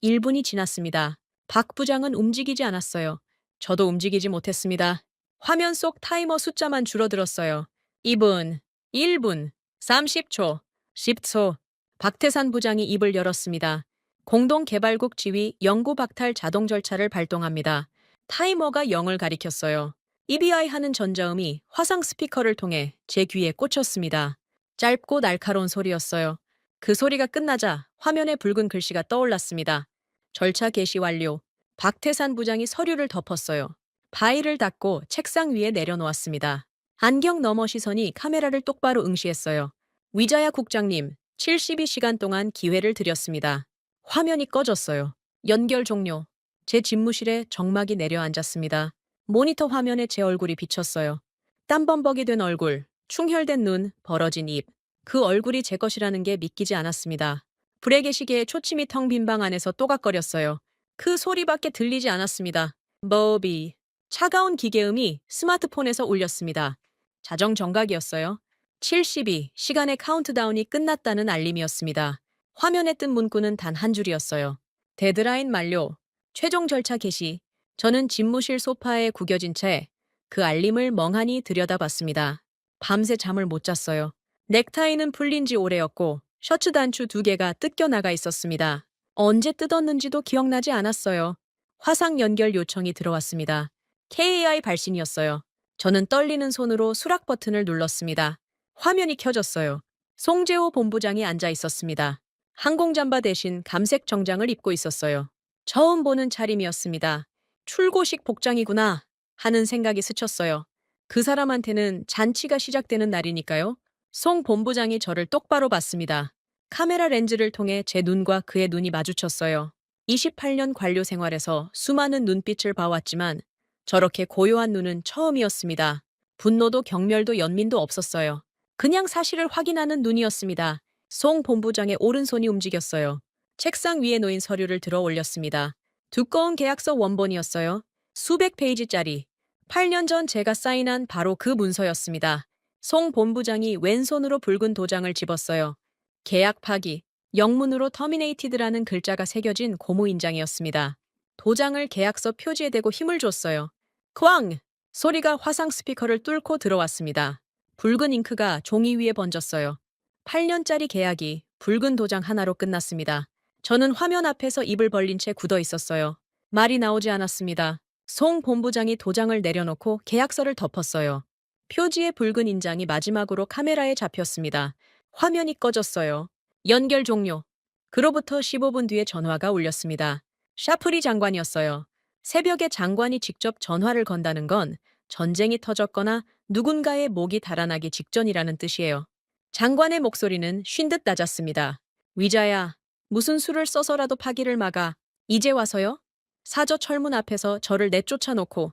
1분이 지났습니다. 박 부장은 움직이지 않았어요. 저도 움직이지 못했습니다. 화면 속 타이머 숫자만 줄어들었어요. 2분, 1분, 30초, 10초. 박태산 부장이 입을 열었습니다. 공동개발국 지휘 영구 박탈 자동 절차를 발동합니다. 타이머가 0을 가리켰어요. EBI 하는 전자음이 화상 스피커를 통해 제 귀에 꽂혔습니다. 짧고 날카로운 소리였어요. 그 소리가 끝나자 화면에 붉은 글씨가 떠올랐습니다. 절차 개시 완료. 박태산 부장이 서류를 덮었어요. 파일을 닫고 책상 위에 내려놓았습니다. 안경 너머 시선이 카메라를 똑바로 응시했어요. 위자야 국장님, 72시간 동안 기회를 드렸습니다. 화면이 꺼졌어요. 연결 종료. 제 집무실에 정막이 내려앉았습니다. 모니터 화면에 제 얼굴이 비쳤어요. 땀범벅이 된 얼굴, 충혈된 눈, 벌어진 입. 그 얼굴이 제 것이라는 게 믿기지 않았습니다. 불의 계시계에 초침이 텅 빈 방 안에서 또각거렸어요. 그 소리밖에 들리지 않았습니다. 버비. 차가운 기계음이 스마트폰에서 울렸습니다. 자정 정각이었어요. 72, 시간의 카운트다운이 끝났다는 알림이었습니다. 화면에 뜬 문구는 단 한 줄이었어요. 데드라인 만료. 최종 절차 개시. 저는 집무실 소파에 구겨진 채 그 알림을 멍하니 들여다봤습니다. 밤새 잠을 못 잤어요. 넥타이는 풀린 지 오래였고 셔츠 단추 2개가 뜯겨나가 있었습니다. 언제 뜯었는지도 기억나지 않았어요. 화상 연결 요청이 들어왔습니다. KAI 발신이었어요. 저는 떨리는 손으로 수락 버튼을 눌렀습니다. 화면이 켜졌어요. 송재호 본부장이 앉아 있었습니다. 항공잠바 대신 감색 정장을 입고 있었어요. 처음 보는 차림이었습니다. 출고식 복장이구나 하는 생각이 스쳤어요. 그 사람한테는 잔치가 시작되는 날이니까요. 송 본부장이 저를 똑바로 봤습니다. 카메라 렌즈를 통해 제 눈과 그의 눈이 마주쳤어요. 28년 관료 생활에서 수많은 눈빛을 봐왔지만 저렇게 고요한 눈은 처음이었습니다. 분노도 경멸도 연민도 없었어요. 그냥 사실을 확인하는 눈이었습니다. 송 본부장의 오른손이 움직였어요. 책상 위에 놓인 서류를 들어 올렸습니다. 두꺼운 계약서 원본이었어요. 수백 페이지짜리. 8년 전 제가 사인한 바로 그 문서였습니다. 송 본부장이 왼손으로 붉은 도장을 집었어요. 계약 파기. 영문으로 터미네이티드라는 글자가 새겨진 고무인장이었습니다. 도장을 계약서 표지에 대고 힘을 줬어요. 쾅! 소리가 화상 스피커를 뚫고 들어왔습니다. 붉은 잉크가 종이 위에 번졌어요. 8년짜리 계약이 붉은 도장 하나로 끝났습니다. 저는 화면 앞에서 입을 벌린 채 굳어 있었어요. 말이 나오지 않았습니다. 송 본부장이 도장을 내려놓고 계약서를 덮었어요. 표지의 붉은 인장이 마지막으로 카메라에 잡혔습니다. 화면이 꺼졌어요. 연결 종료. 그로부터 15분 뒤에 전화가 울렸습니다. 샤프리 장관이었어요. 새벽에 장관이 직접 전화를 건다는 건 전쟁이 터졌거나 누군가의 목이 달아나기 직전이라는 뜻이에요. 장관의 목소리는 쉰 듯 낮았습니다. 위자야, 무슨 수를 써서라도 파기를 막아. 이제 와서요? 사저 철문 앞에서 저를 내쫓아 놓고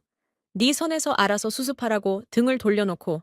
네 선에서 알아서 수습하라고 등을 돌려놓고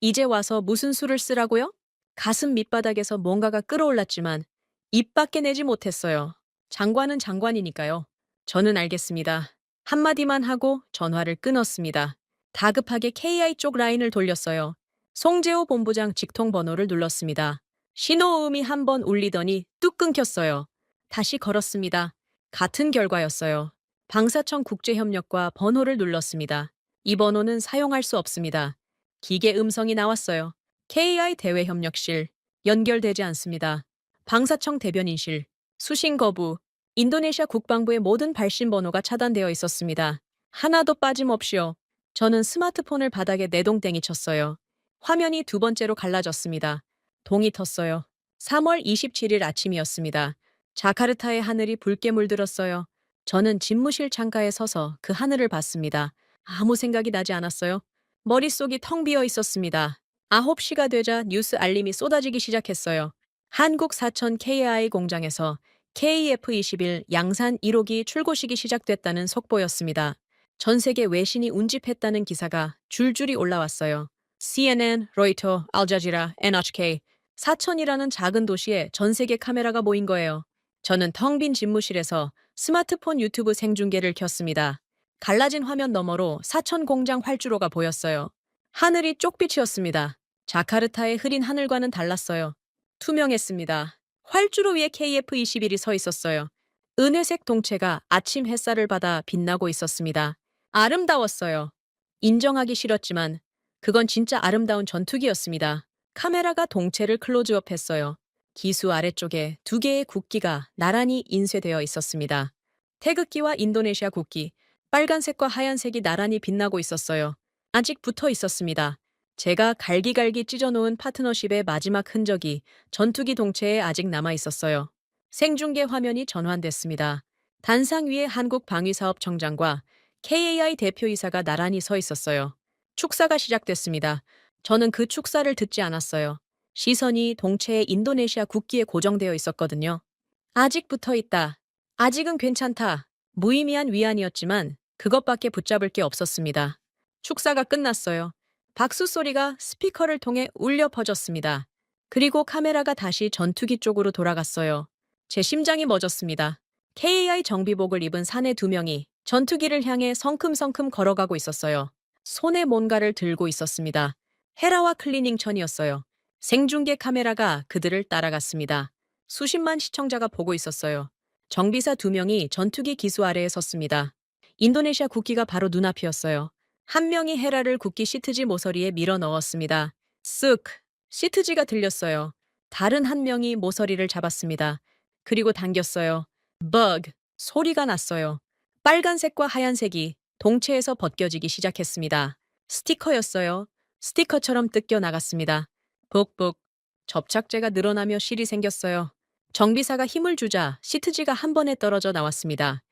이제 와서 무슨 수를 쓰라고요? 가슴 밑바닥에서 뭔가가 끌어올랐지만 입 밖에 내지 못했어요. 장관은 장관이니까요. 저는 알겠습니다. 한마디만 하고 전화를 끊었습니다. 다급하게 KI 쪽 라인을 돌렸어요. 송재호 본부장 직통 번호를 눌렀습니다. 신호음이 한 번 울리더니 뚝 끊겼어요. 다시 걸었습니다. 같은 결과였어요. 방사청 국제협력과 번호를 눌렀습니다. 이 번호는 사용할 수 없습니다. 기계 음성이 나왔어요. KI 대외협력실, 연결되지 않습니다. 방사청 대변인실, 수신 거부, 인도네시아 국방부의 모든 발신 번호가 차단되어 있었습니다. 하나도 빠짐없이요. 저는 스마트폰을 바닥에 내동댕이 쳤어요. 화면이 두 번째로 갈라졌습니다. 동이 텄어요. 3월 27일 아침이었습니다. 자카르타의 하늘이 붉게 물들었어요. 저는 집무실 창가에 서서 그 하늘을 봤습니다. 아무 생각이 나지 않았어요. 머릿속이 텅 비어 있었습니다. 9시가 되자 뉴스 알림이 쏟아지기 시작했어요. 한국 사천 KI 공장에서 KF-21 양산 1호기 출고식이 시작됐다는 속보였습니다. 전 세계 외신이 운집했다는 기사가 줄줄이 올라왔어요. CNN, 로이터, 알자지라, NHK, 사천이라는 작은 도시에 전 세계 카메라가 모인 거예요. 저는 텅 빈 집무실에서 스마트폰 유튜브 생중계를 켰습니다. 갈라진 화면 너머로 사천 공장 활주로가 보였어요. 하늘이 쪽빛이었습니다. 자카르타의 흐린 하늘과는 달랐어요. 투명했습니다. 활주로 위에 KF-21이 서 있었어요. 은회색 동체가 아침 햇살을 받아 빛나고 있었습니다. 아름다웠어요. 인정하기 싫었지만 그건 진짜 아름다운 전투기였습니다. 카메라가 동체를 클로즈업했어요. 기수 아래쪽에 두 개의 국기가 나란히 인쇄되어 있었습니다. 태극기와 인도네시아 국기, 빨간색과 하얀색이 나란히 빛나고 있었어요. 아직 붙어 있었습니다. 제가 갈기갈기 찢어놓은 파트너십의 마지막 흔적이 전투기 동체에 아직 남아 있었어요. 생중계 화면이 전환됐습니다. 단상 위에 한국방위사업청장과 KAI 대표이사가 나란히 서 있었어요. 축사가 시작됐습니다. 저는 그 축사를 듣지 않았어요. 시선이 동체의 인도네시아 국기에 고정되어 있었거든요. 아직 붙어 있다. 아직은 괜찮다. 무의미한 위안이었지만 그것밖에 붙잡을 게 없었습니다. 축사가 끝났어요. 박수 소리가 스피커를 통해 울려 퍼졌습니다. 그리고 카메라가 다시 전투기 쪽으로 돌아갔어요. 제 심장이 멎었습니다. KAI 정비복을 입은 사내 두 명이 전투기를 향해 성큼성큼 걸어가고 있었어요. 손에 뭔가를 들고 있었습니다. 헤라와 클리닝천이었어요. 생중계 카메라가 그들을 따라갔습니다. 수십만 시청자가 보고 있었어요. 정비사 두 명이 전투기 기수 아래에 섰습니다. 인도네시아 국기가 바로 눈앞이었어요. 한 명이 헤라를 국기 시트지 모서리에 밀어 넣었습니다. 쓱! 시트지가 들렸어요. 다른 한 명이 모서리를 잡았습니다. 그리고 당겼어요. 버그! 소리가 났어요. 빨간색과 하얀색이 동체에서 벗겨지기 시작했습니다. 스티커였어요. 스티커처럼 뜯겨 나갔습니다. 북북. 접착제가 늘어나며 실이 생겼어요. 정비사가 힘을 주자 시트지가 한 번에 떨어져 나왔습니다.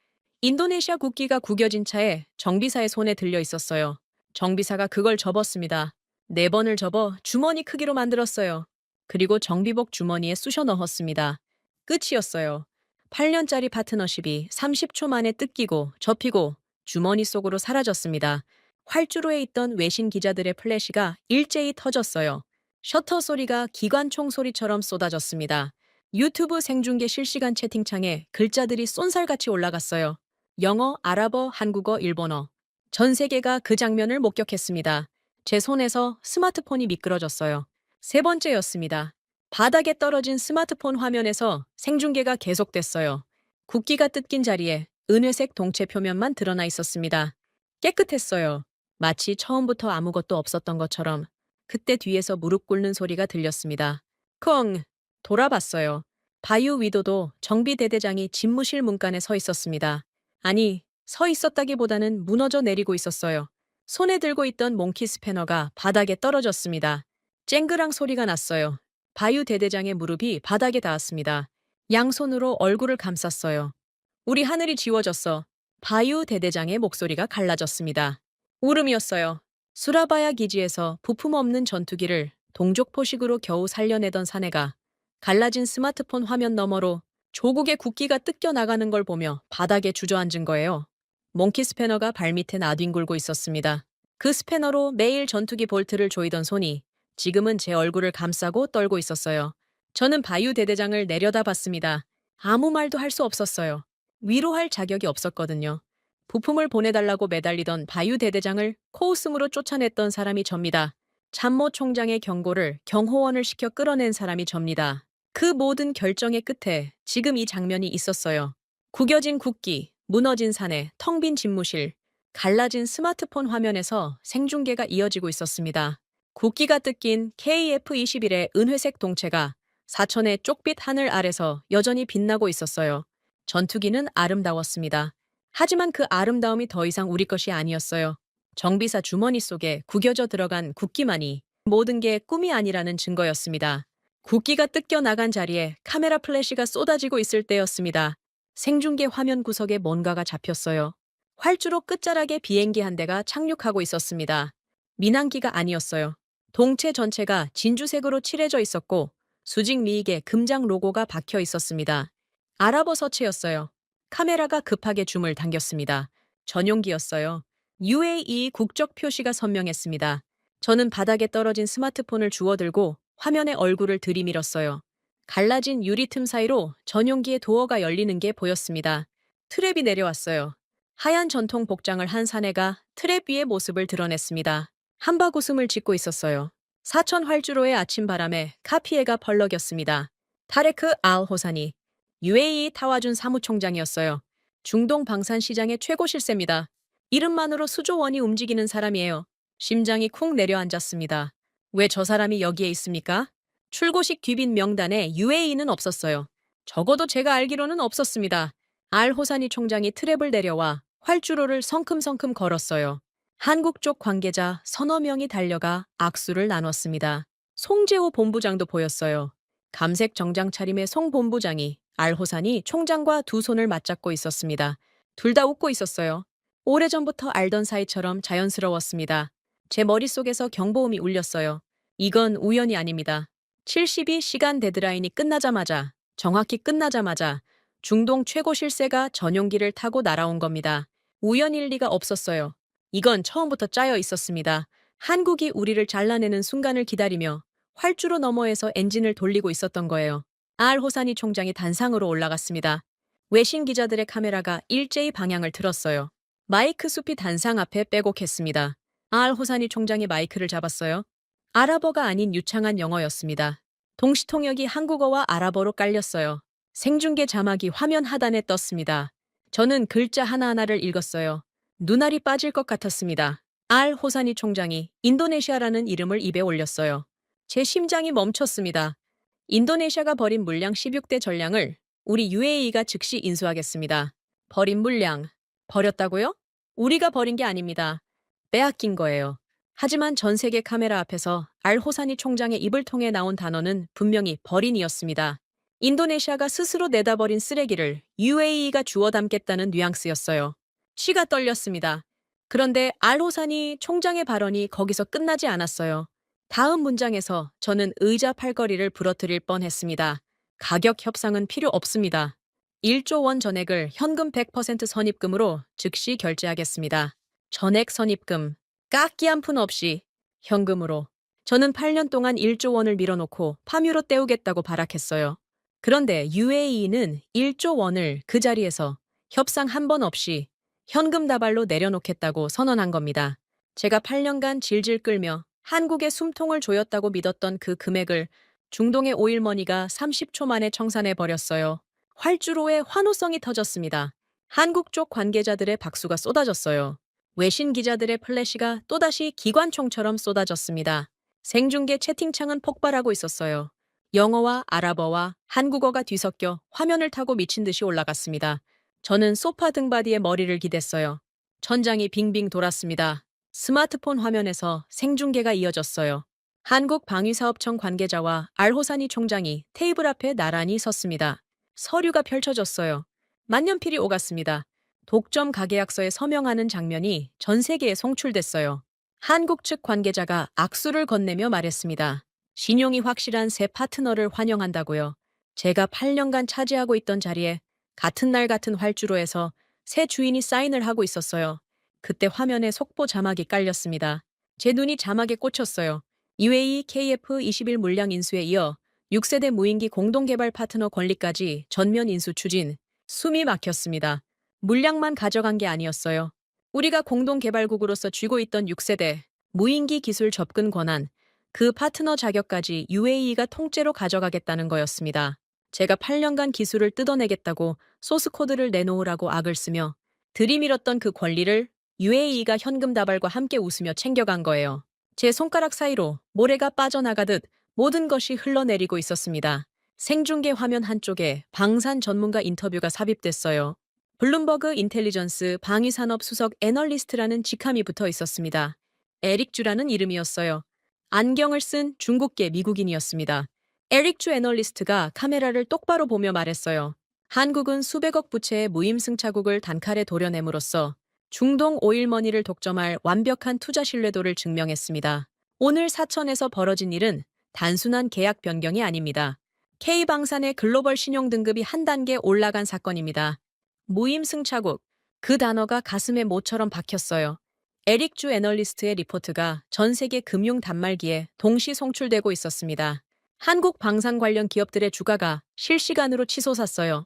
인도네시아 국기가 구겨진 차에 정비사의 손에 들려 있었어요. 정비사가 그걸 접었습니다. 4번을 접어 주머니 크기로 만들었어요. 그리고 정비복 주머니에 쑤셔 넣었습니다. 끝이었어요. 8년짜리 파트너십이 30초 만에 뜯기고 접히고 주머니 속으로 사라졌습니다. 활주로에 있던 외신 기자들의 플래시가 일제히 터졌어요. 셔터 소리가 기관총 소리처럼 쏟아졌습니다. 유튜브 생중계 실시간 채팅창에 글자들이 쏜살같이 올라갔어요. 영어, 아랍어, 한국어, 일본어. 전 세계가 그 장면을 목격했습니다. 제 손에서 스마트폰이 미끄러졌어요. 세 번째였습니다. 바닥에 떨어진 스마트폰 화면에서 생중계가 계속됐어요. 국기가 뜯긴 자리에 은회색 동체 표면만 드러나 있었습니다. 깨끗했어요. 마치 처음부터 아무것도 없었던 것처럼. 그때 뒤에서 무릎 꿇는 소리가 들렸습니다. 쿵! 돌아봤어요. 바유 위도도 정비대대장이 집무실 문간에 서 있었습니다. 아니, 서 있었다기보다는 무너져 내리고 있었어요. 손에 들고 있던 몽키 스패너가 바닥에 떨어졌습니다. 쨍그랑 소리가 났어요. 바유 대대장의 무릎이 바닥에 닿았습니다. 양손으로 얼굴을 감쌌어요. 우리 하늘이 지워졌어. 바유 대대장의 목소리가 갈라졌습니다. 울음이었어요. 수라바야 기지에서 부품 없는 전투기를 동족포식으로 겨우 살려내던 사내가 갈라진 스마트폰 화면 너머로 조국의 국기가 뜯겨나가는 걸 보며 바닥에 주저앉은 거예요. 몽키 스패너가 발밑에 나뒹굴고 있었습니다. 그 스패너로 매일 전투기 볼트를 조이던 손이 지금은 제 얼굴을 감싸고 떨고 있었어요. 저는 바유 대대장을 내려다봤습니다. 아무 말도 할 수 없었어요. 위로할 자격이 없었거든요. 부품을 보내달라고 매달리던 바유 대대장을 코웃음으로 쫓아냈던 사람이 접니다. 참모 총장의 경고를 경호원을 시켜 끌어낸 사람이 접니다. 그 모든 결정의 끝에 지금 이 장면이 있었어요. 구겨진 국기, 무너진 사내, 텅 빈 집무실, 갈라진 스마트폰 화면에서 생중계가 이어지고 있었습니다. 국기가 뜯긴 KF-21의 은회색 동체가 사천의 쪽빛 하늘 아래서 여전히 빛나고 있었어요. 전투기는 아름다웠습니다. 하지만 그 아름다움이 더 이상 우리 것이 아니었어요. 정비사 주머니 속에 구겨져 들어간 국기만이 모든 게 꿈이 아니라는 증거였습니다. 국기가 뜯겨 나간 자리에 카메라 플래시가 쏟아지고 있을 때였습니다. 생중계 화면 구석에 뭔가가 잡혔어요. 활주로 끝자락에 비행기 한 대가 착륙하고 있었습니다. 민항기가 아니었어요. 동체 전체가 진주색으로 칠해져 있었고 수직 미익에 금장 로고가 박혀 있었습니다. 아랍어 서체였어요. 카메라가 급하게 줌을 당겼습니다. 전용기였어요. UAE 국적 표시가 선명했습니다. 저는 바닥에 떨어진 스마트폰을 주워들고 화면에 얼굴을 들이밀었어요. 갈라진 유리 틈 사이로 전용기의 도어가 열리는 게 보였습니다. 트랩이 내려왔어요. 하얀 전통 복장을 한 사내가 트랩 위의 모습을 드러냈습니다. 한박 웃음을 짓고 있었어요. 사천 활주로의 아침 바람에 카피에가 펄럭였습니다. 타레크 알 호사니, UAE 타와준 사무총장이었어요. 중동 방산시장의 최고 실세입니다. 이름만으로 수조 원이 움직이는 사람이에요. 심장이 쿵 내려앉았습니다. 왜 저 사람이 여기에 있습니까? 출고식 뒤빈 명단에 UAE는 없었어요. 적어도 제가 알기로는 없었습니다. 알 호사니 총장이 트랩을 내려와 활주로를 성큼성큼 걸었어요. 한국 쪽 관계자 서너 명이 달려가 악수를 나눴습니다. 송재호 본부장도 보였어요. 감색 정장 차림의 송 본부장이 알 호사니 총장과 두 손을 맞잡고 있었습니다. 둘 다 웃고 있었어요. 오래전부터 알던 사이처럼 자연스러웠습니다. 제 머릿속에서 경보음이 울렸어요. 이건 우연이 아닙니다. 72시간 데드라인이 끝나자마자, 정확히 끝나자마자 중동 최고 실세가 전용기를 타고 날아온 겁니다. 우연일 리가 없었어요. 이건 처음부터 짜여 있었습니다. 한국이 우리를 잘라내는 순간을 기다리며 활주로 너머에서 엔진을 돌리고 있었던 거예요. 알 호사니 총장이 단상으로 올라갔습니다. 외신 기자들의 카메라가 일제히 방향을 틀었어요. 마이크 숲이 단상 앞에 빼곡했습니다. 알 호사니 총장이 마이크를 잡았어요. 아랍어가 아닌 유창한 영어였습니다. 동시통역이 한국어와 아랍어로 깔렸어요. 생중계 자막이 화면 하단에 떴습니다. 저는 글자 하나하나를 읽었어요. 눈알이 빠질 것 같았습니다. 알 호사니 총장이 인도네시아라는 이름을 입에 올렸어요. 제 심장이 멈췄습니다. 인도네시아가 버린 물량 16대 전량을 우리 UAE가 즉시 인수하겠습니다. 버린 물량. 버렸다고요? 우리가 버린 게 아닙니다. 빼앗긴 거예요. 하지만 전 세계 카메라 앞에서 알 호사니 총장의 입을 통해 나온 단어는 분명히 버린이었습니다. 인도네시아가 스스로 내다버린 쓰레기를 UAE가 주워 담겠다는 뉘앙스였어요. 치가 떨렸습니다. 그런데 알 호사니 총장의 발언이 거기서 끝나지 않았어요. 다음 문장에서 저는 의자 팔걸이를 부러뜨릴 뻔했습니다. 가격 협상은 필요 없습니다. 1조 원 전액을 현금 100% 선입금으로 즉시 결제하겠습니다. 전액 선입금, 깎기 한 푼 없이 현금으로. 저는 8년 동안 1조 원을 밀어놓고 파묘로 때우겠다고 발악했어요. 그런데 UAE는 1조 원을 그 자리에서 협상 한 번 없이 현금 다발로 내려놓겠다고 선언한 겁니다. 제가 8년간 질질 끌며 한국에 숨통을 조였다고 믿었던 그 금액을 중동의 오일머니가 30초 만에 청산해 버렸어요. 활주로에 환호성이 터졌습니다. 한국 쪽 관계자들의 박수가 쏟아졌어요. 외신 기자들의 플래시가 또다시 기관총처럼 쏟아졌습니다. 생중계 채팅창은 폭발하고 있었어요. 영어와 아랍어와 한국어가 뒤섞여 화면을 타고 미친 듯이 올라갔습니다. 저는 소파 등받이에 머리를 기댔어요. 천장이 빙빙 돌았습니다. 스마트폰 화면에서 생중계가 이어졌어요. 한국방위사업청 관계자와 알호사니 총장이 테이블 앞에 나란히 섰습니다. 서류가 펼쳐졌어요. 만년필이 오갔습니다. 독점 가계약서에 서명하는 장면이 전 세계에 송출됐어요. 한국 측 관계자가 악수를 건네며 말했습니다. 신용이 확실한 새 파트너를 환영한다고요. 제가 8년간 차지하고 있던 자리에 같은 날 같은 활주로에서 새 주인이 사인을 하고 있었어요. 그때 화면에 속보 자막이 깔렸습니다. 제 눈이 자막에 꽂혔어요. UAE KF-21 물량 인수에 이어 6세대 무인기 공동개발 파트너 권리까지 전면 인수 추진. 숨이 막혔습니다. 물량만 가져간 게 아니었어요. 우리가 공동개발국으로서 쥐고 있던 6세대 무인기 기술 접근 권한, 그 파트너 자격까지 UAE가 통째로 가져가겠다는 거였습니다. 제가 8년간 기술을 뜯어내겠다고 소스코드를 내놓으라고 악을 쓰며 들이밀었던 그 권리를 UAE가 현금 다발과 함께 웃으며 챙겨간 거예요. 제 손가락 사이로 모래가 빠져나가듯 모든 것이 흘러내리고 있었습니다. 생중계 화면 한쪽에 방산 전문가 인터뷰가 삽입됐어요. 블룸버그 인텔리전스 방위산업 수석 애널리스트라는 직함이 붙어 있었습니다. 에릭 주라는 이름이었어요. 안경을 쓴 중국계 미국인이었습니다. 에릭 주 애널리스트가 카메라를 똑바로 보며 말했어요. 한국은 수백억 부채의 무임승차국을 단칼에 도려냄으로써 중동 오일머니를 독점할 완벽한 투자 신뢰도를 증명했습니다. 오늘 사천에서 벌어진 일은 단순한 계약 변경이 아닙니다. K방산의 글로벌 신용 등급이 한 단계 올라간 사건입니다. 무임승차국, 그 단어가 가슴에 모처럼 박혔어요. 에릭 주 애널리스트의 리포트가 전 세계 금융 단말기에 동시 송출되고 있었습니다. 한국 방산 관련 기업들의 주가가 실시간으로 치솟았어요.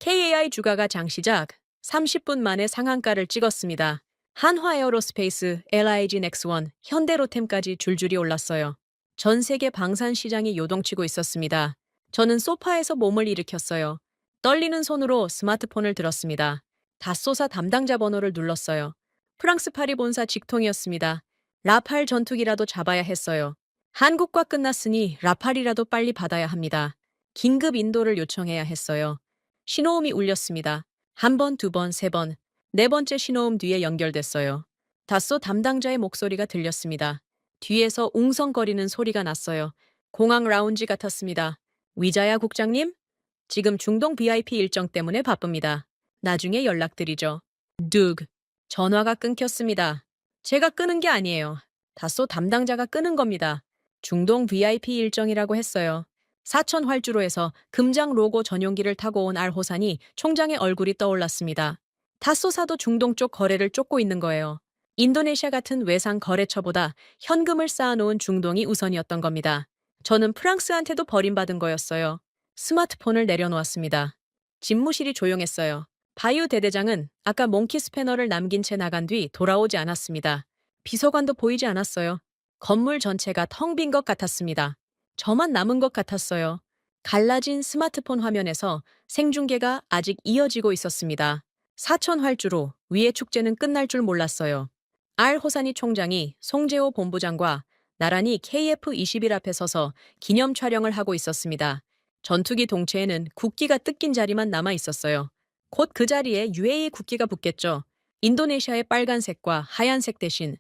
KAI 주가가 장시작 30분 만에 상한가를 찍었습니다. 한화에어로스페이스, LIG 넥스원, 현대로템까지 줄줄이 올랐어요. 전 세계 방산 시장이 요동치고 있었습니다. 저는 소파에서 몸을 일으켰어요. 떨리는 손으로 스마트폰을 들었습니다. 다쏘사 담당자 번호를 눌렀어요. 프랑스 파리 본사 직통이었습니다. 라팔 전투기라도 잡아야 했어요. 한국과 끝났으니 라팔이라도 빨리 받아야 합니다. 긴급 인도를 요청해야 했어요. 신호음이 울렸습니다. 한 번, 두 번, 세 번, 네 번째 신호음 뒤에 연결됐어요. 다소 담당자의 목소리가 들렸습니다. 뒤에서 웅성거리는 소리가 났어요. 공항 라운지 같았습니다. 위자야 국장님? 지금 중동 VIP 일정 때문에 바쁩니다. 나중에 연락드리죠. 둑. 전화가 끊겼습니다. 제가 끄는 게 아니에요. 다소 담당자가 끄는 겁니다. 중동 VIP 일정이라고 했어요. 사천 활주로에서 금장 로고 전용기를 타고 온 알호산이 총장의 얼굴이 떠올랐습니다. 다소사도 중동 쪽 거래를 쫓고 있는 거예요. 인도네시아 같은 외상 거래처보다 현금을 쌓아놓은 중동이 우선이었던 겁니다. 저는 프랑스한테도 버림받은 거였어요. 스마트폰을 내려놓았습니다. 집무실이 조용했어요. 바유 대대장은 아까 몽키 스패너를 남긴 채 나간 뒤 돌아오지 않았습니다. 비서관도 보이지 않았어요. 건물 전체가 텅 빈 것 같았습니다. 저만 남은 것 같았어요. 갈라진 스마트폰 화면에서 생중계가 아직 이어지고 있었습니다. 사천 활주로 위의 축제는 끝날 줄 몰랐어요. 알 호사니 총장이 송재호 본부장과 나란히 KF-21 앞에 서서 기념 촬영을 하고 있었습니다. 전투기 동체에는 국기가 뜯긴 자리만 남아 있었어요. 곧 그 자리에 UAE 국기가 붙겠죠. 인도네시아의 빨간색과 하얀색 대신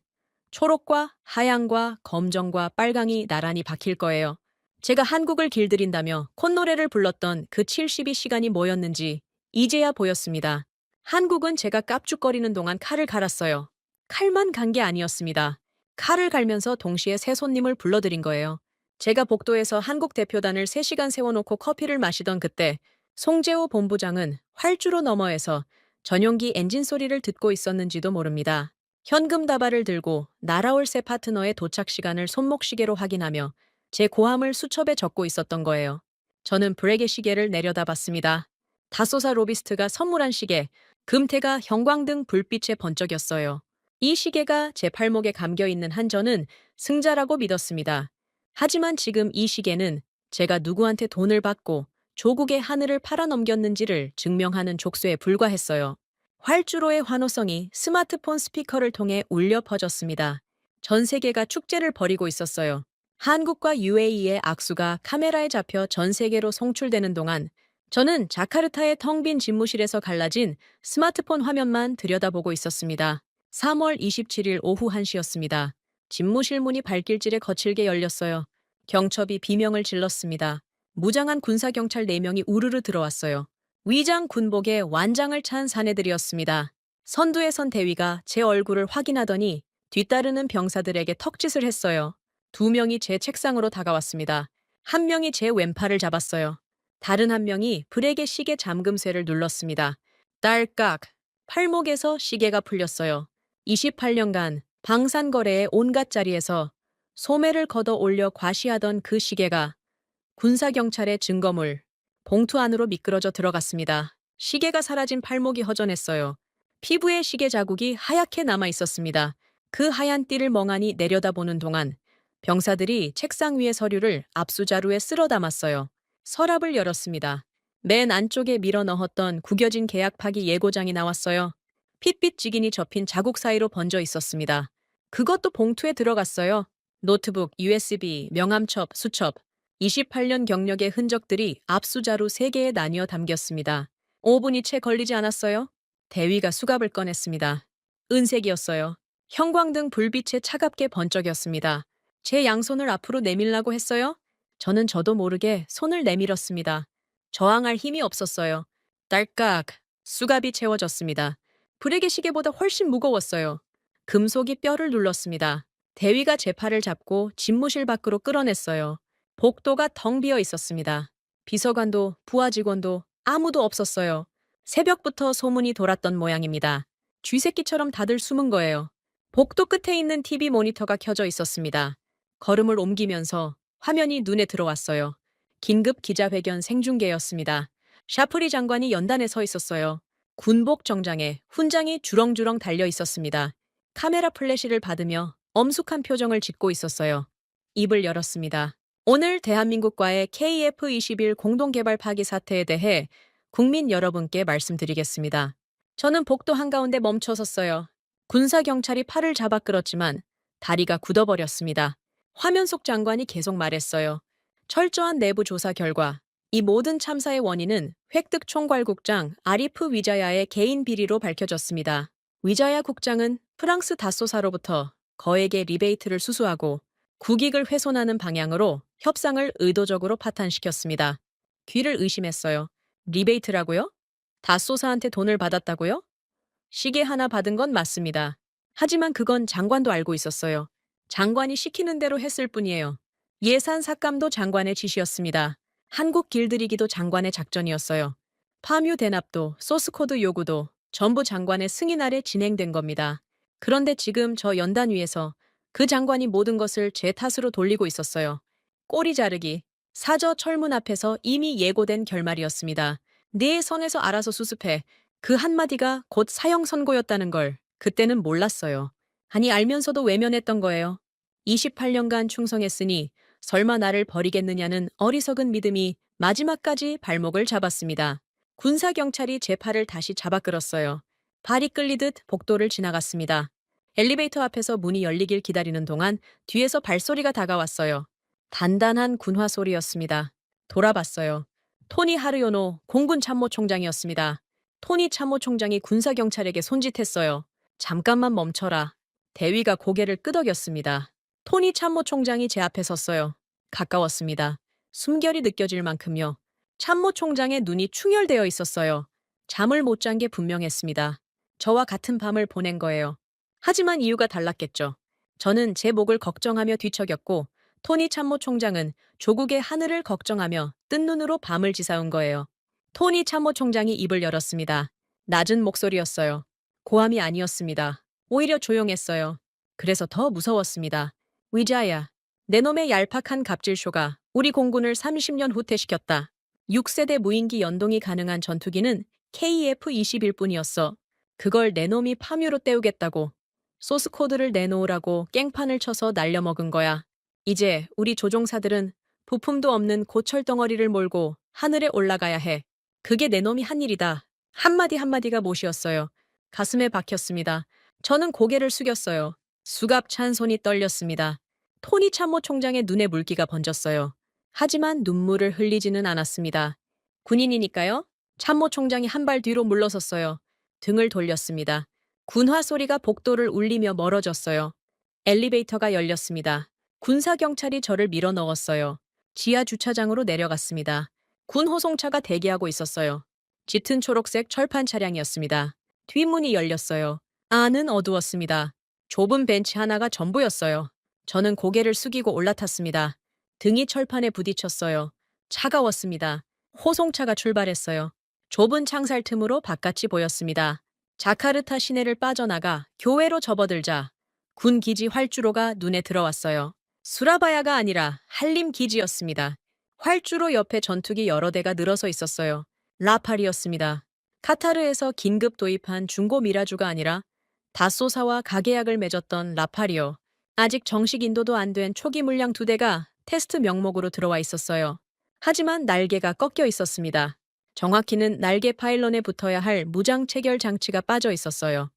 초록과 하얀과 검정과 빨강이 나란히 박힐 거예요. 제가 한국을 길들인다며 콧노래를 불렀던 그 72시간이 뭐였는지 이제야 보였습니다. 한국은 제가 깝죽거리는 동안 칼을 갈았어요. 칼만 간 게 아니었습니다. 칼을 갈면서 동시에 새 손님을 불러들인 거예요. 제가 복도에서 한국 대표단을 3시간 세워놓고 커피를 마시던 그때 송재호 본부장은 활주로 너머에서 전용기 엔진 소리를 듣고 있었는지도 모릅니다. 현금 다발을 들고 날아올 새 파트너의 도착 시간을 손목시계로 확인하며 제 고함을 수첩에 적고 있었던 거예요. 저는 브레게 시계를 내려다봤습니다. 다소사 로비스트가 선물한 시계, 금태가 형광등 불빛에 번쩍였어요. 이 시계가 제 팔목에 감겨있는 한 저는 승자라고 믿었습니다. 하지만 지금 이 시계는 제가 누구한테 돈을 받고 조국의 하늘을 팔아넘겼는지를 증명하는 족쇄에 불과했어요. 활주로의 환호성이 스마트폰 스피커를 통해 울려 퍼졌습니다. 전 세계가 축제를 벌이고 있었어요. 한국과 UAE의 악수가 카메라에 잡혀 전 세계로 송출되는 동안 저는 자카르타의 텅 빈 집무실에서 갈라진 스마트폰 화면만 들여다보고 있었습니다. 3월 27일 오후 1시였습니다. 집무실 문이 발길질에 거칠게 열렸어요. 경첩이 비명을 질렀습니다. 무장한 군사경찰 4명이 우르르 들어왔어요. 위장 군복에 완장을 찬 사내들이었습니다. 선두에 선 대위가 제 얼굴을 확인하더니 뒤따르는 병사들에게 턱짓을 했어요. 2명이 제 책상으로 다가왔습니다. 한 명이 제 왼팔을 잡았어요. 다른 한 명이 브레게 시계 잠금쇠를 눌렀습니다. 딸깍! 팔목에서 시계가 풀렸어요. 28년간 방산거래의 온갖 자리에서 소매를 걷어 올려 과시하던 그 시계가 군사경찰의 증거물, 봉투 안으로 미끄러져 들어갔습니다. 시계가 사라진 팔목이 허전했어요. 피부에 시계 자국이 하얗게 남아 있었습니다. 그 하얀 띠를 멍하니 내려다보는 동안 병사들이 책상 위의 서류를 압수자루에 쓸어 담았어요. 서랍을 열었습니다. 맨 안쪽에 밀어 넣었던 구겨진 계약 파기 예고장이 나왔어요. 핏빛 직인이 접힌 자국 사이로 번져 있었습니다. 그것도 봉투에 들어갔어요. 노트북, USB, 명함첩, 수첩, 28년 경력의 흔적들이 압수자루 3개에 나뉘어 담겼습니다. 5분이 채 걸리지 않았어요? 대위가 수갑을 꺼냈습니다. 은색이었어요. 형광등 불빛에 차갑게 번쩍였습니다. 제 양손을 앞으로 내밀라고 했어요? 저는 저도 모르게 손을 내밀었습니다. 저항할 힘이 없었어요. 딸깍! 수갑이 채워졌습니다. 브레게 시계보다 훨씬 무거웠어요. 금속이 뼈를 눌렀습니다. 대위가 제 팔을 잡고 집무실 밖으로 끌어냈어요. 복도가 텅 비어 있었습니다. 비서관도 부하 직원도 아무도 없었어요. 새벽부터 소문이 돌았던 모양입니다. 쥐새끼처럼 다들 숨은 거예요. 복도 끝에 있는 TV 모니터가 켜져 있었습니다. 걸음을 옮기면서 화면이 눈에 들어왔어요. 긴급 기자회견 생중계였습니다. 샤프리 장관이 연단에 서 있었어요. 군복 정장에 훈장이 주렁주렁 달려 있었습니다. 카메라 플래시를 받으며 엄숙한 표정을 짓고 있었어요. 입을 열었습니다. 오늘 대한민국과의 KF-21 공동개발 파기 사태에 대해 국민 여러분께 말씀드리겠습니다. 저는 복도 한가운데 멈춰 섰어요. 군사경찰이 팔을 잡아 끌었지만 다리가 굳어버렸습니다. 화면 속 장관이 계속 말했어요. 철저한 내부 조사 결과 이 모든 참사의 원인은 획득 총괄국장 아리프 위자야의 개인 비리로 밝혀졌습니다. 위자야 국장은 프랑스 다소사로부터 거액의 리베이트를 수수하고 국익을 훼손하는 방향으로 협상을 의도적으로 파탄시켰습니다. 귀를 의심했어요. 리베이트라고요? 다소사한테 돈을 받았다고요? 시계 하나 받은 건 맞습니다. 하지만 그건 장관도 알고 있었어요. 장관이 시키는 대로 했을 뿐이에요. 예산 삭감도 장관의 지시였습니다. 한국 길들이기도 장관의 작전이었어요. 파뮤 대납도 소스코드 요구도 전부 장관의 승인 아래 진행된 겁니다. 그런데 지금 저 연단 위에서 그 장관이 모든 것을 제 탓으로 돌리고 있었어요. 꼬리 자르기, 사저 철문 앞에서 이미 예고된 결말이었습니다. 네 선에서 알아서 수습해. 그 한마디가 곧 사형 선고였다는 걸 그때는 몰랐어요. 아니 알면서도 외면했던 거예요. 28년간 충성했으니 설마 나를 버리겠느냐는 어리석은 믿음이 마지막까지 발목을 잡았습니다. 군사경찰이 제 팔을 다시 잡아 끌었어요. 발이 끌리듯 복도를 지나갔습니다. 엘리베이터 앞에서 문이 열리길 기다리는 동안 뒤에서 발소리가 다가왔어요. 단단한 군화 소리였습니다. 돌아봤어요. 토니 하르요노 공군 참모총장이었습니다. 토니 참모총장이 군사경찰에게 손짓했어요. 잠깐만 멈춰라. 대위가 고개를 끄덕였습니다. 토니 참모총장이 제 앞에 섰어요. 가까웠습니다. 숨결이 느껴질 만큼요. 참모총장의 눈이 충혈되어 있었어요. 잠을 못 잔 게 분명했습니다. 저와 같은 밤을 보낸 거예요. 하지만 이유가 달랐겠죠. 저는 제 목을 걱정하며 뒤척였고 토니 참모총장은 조국의 하늘을 걱정하며 뜬 눈으로 밤을 지사온 거예요. 토니 참모총장이 입을 열었습니다. 낮은 목소리였어요. 고함이 아니었습니다. 오히려 조용했어요. 그래서 더 무서웠습니다. 위자야, 내 놈의 얄팍한 갑질쇼가 우리 공군을 30년 후퇴시켰다. 6세대 무인기 연동이 가능한 전투기는 KF-21 뿐이었어. 그걸 내 놈이 파묘로 때우겠다고. 소스 코드를 내놓으라고 깽판을 쳐서 날려먹은 거야. 이제 우리 조종사들은 부품도 없는 고철 덩어리를 몰고 하늘에 올라가야 해. 그게 내 놈이 한 일이다. 한마디 한마디가 못이었어요. 가슴에 박혔습니다. 저는 고개를 숙였어요. 수갑 찬 손이 떨렸습니다. 토니 참모 총장의 눈에 물기가 번졌어요. 하지만 눈물을 흘리지는 않았습니다. 군인이니까요. 참모 총장이 한 발 뒤로 물러섰어요. 등을 돌렸습니다. 군화 소리가 복도를 울리며 멀어졌어요. 엘리베이터가 열렸습니다. 군사경찰이 저를 밀어 넣었어요. 지하 주차장으로 내려갔습니다. 군 호송차가 대기하고 있었어요. 짙은 초록색 철판 차량이었습니다. 뒷문이 열렸어요. 안은 어두웠습니다. 좁은 벤치 하나가 전부였어요. 저는 고개를 숙이고 올라탔습니다. 등이 철판에 부딪혔어요. 차가웠습니다. 호송차가 출발했어요. 좁은 창살 틈으로 바깥이 보였습니다. 자카르타 시내를 빠져나가 교외로 접어들자 군 기지 활주로가 눈에 들어왔어요. 수라바야가 아니라 한림 기지였습니다. 활주로 옆에 전투기 여러 대가 늘어서 있었어요. 라팔이었습니다. 카타르에서 긴급 도입한 중고 미라주가 아니라 다소사와 가계약을 맺었던 라팔이요. 아직 정식 인도도 안 된 초기 물량 2대가 테스트 명목으로 들어와 있었어요. 하지만 날개가 꺾여 있었습니다. 정확히는 날개 파일런에 붙어야 할 무장 체결 장치가 빠져 있었어요.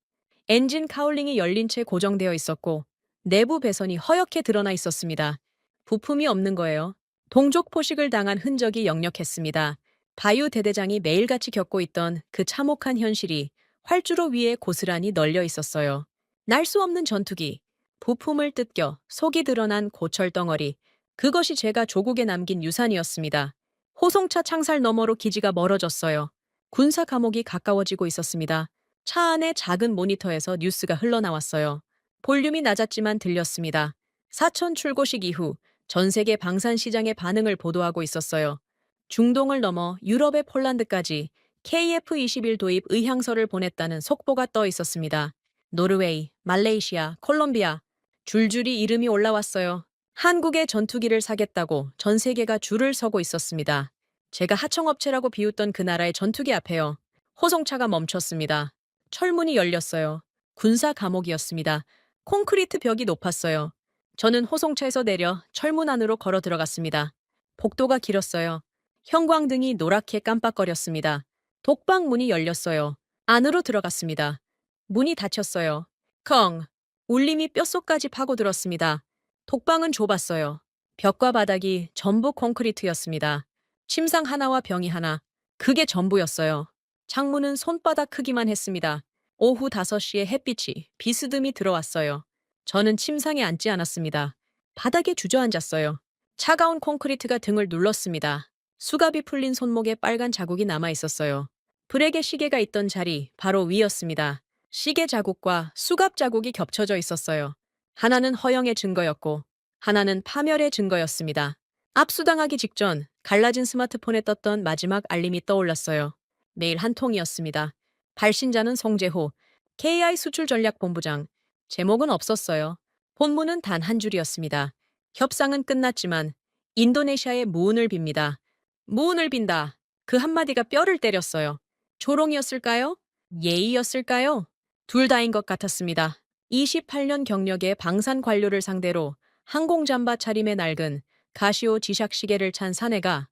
엔진 카울링이 열린 채 고정되어 있었고 내부 배선이 허옇게 드러나 있었습니다. 부품이 없는 거예요. 동족 포식을 당한 흔적이 역력했습니다. 바유 대대장이 매일같이 겪고 있던 그 참혹한 현실이 활주로 위에 고스란히 널려 있었어요. 날 수 없는 전투기, 부품을 뜯겨 속이 드러난 고철 덩어리, 그것이 제가 조국에 남긴 유산이었습니다. 호송차 창살 너머로 기지가 멀어졌어요. 군사 감옥이 가까워지고 있었습니다. 차 안의 작은 모니터에서 뉴스가 흘러나왔어요. 볼륨이 낮았지만 들렸습니다. 사천 출고식 이후 전 세계 방산 시장의 반응을 보도하고 있었어요. 중동을 넘어 유럽의 폴란드까지 KF-21 도입 의향서를 보냈다는 속보가 떠 있었습니다. 노르웨이, 말레이시아, 콜롬비아, 줄줄이 이름이 올라왔어요. 한국의 전투기를 사겠다고 전 세계가 줄을 서고 있었습니다. 제가 하청업체라고 비웃던 그 나라의 전투기 앞에요. 호송차가 멈췄습니다. 철문이 열렸어요. 군사 감옥이었습니다. 콘크리트 벽이 높았어요. 저는 호송차에서 내려 철문 안으로 걸어 들어갔습니다. 복도가 길었어요. 형광등이 노랗게 깜빡거렸습니다. 독방 문이 열렸어요. 안으로 들어갔습니다. 문이 닫혔어요. 컹! 울림이 뼛속까지 파고들었습니다. 독방은 좁았어요. 벽과 바닥이 전부 콘크리트였습니다. 침상 하나와 병이 하나, 그게 전부였어요. 창문은 손바닥 크기만 했습니다. 오후 5시에 햇빛이 비스듬히 들어왔어요. 저는 침상에 앉지 않았습니다. 바닥에 주저앉았어요. 차가운 콘크리트가 등을 눌렀습니다. 수갑이 풀린 손목에 빨간 자국이 남아 있었어요. 브레게 시계가 있던 자리 바로 위였습니다. 시계 자국과 수갑 자국이 겹쳐져 있었어요. 하나는 허영의 증거였고 하나는 파멸의 증거였습니다. 압수당하기 직전 갈라진 스마트폰에 떴던 마지막 알림이 떠올랐어요. 메일 한 통이었습니다. 발신자는 송재호, KI 수출전략본부장. 제목은 없었어요. 본문은 단 한 줄이었습니다. 협상은 끝났지만 인도네시아의 무운을 빕니다. 무운을 빈다. 그 한마디가 뼈를 때렸어요. 조롱이었을까요? 예의였을까요? 둘 다인 것 같았습니다. 28년 경력의 방산 관료를 상대로 항공잠바 차림의 낡은 가시오 지샥시계를 찬 사내가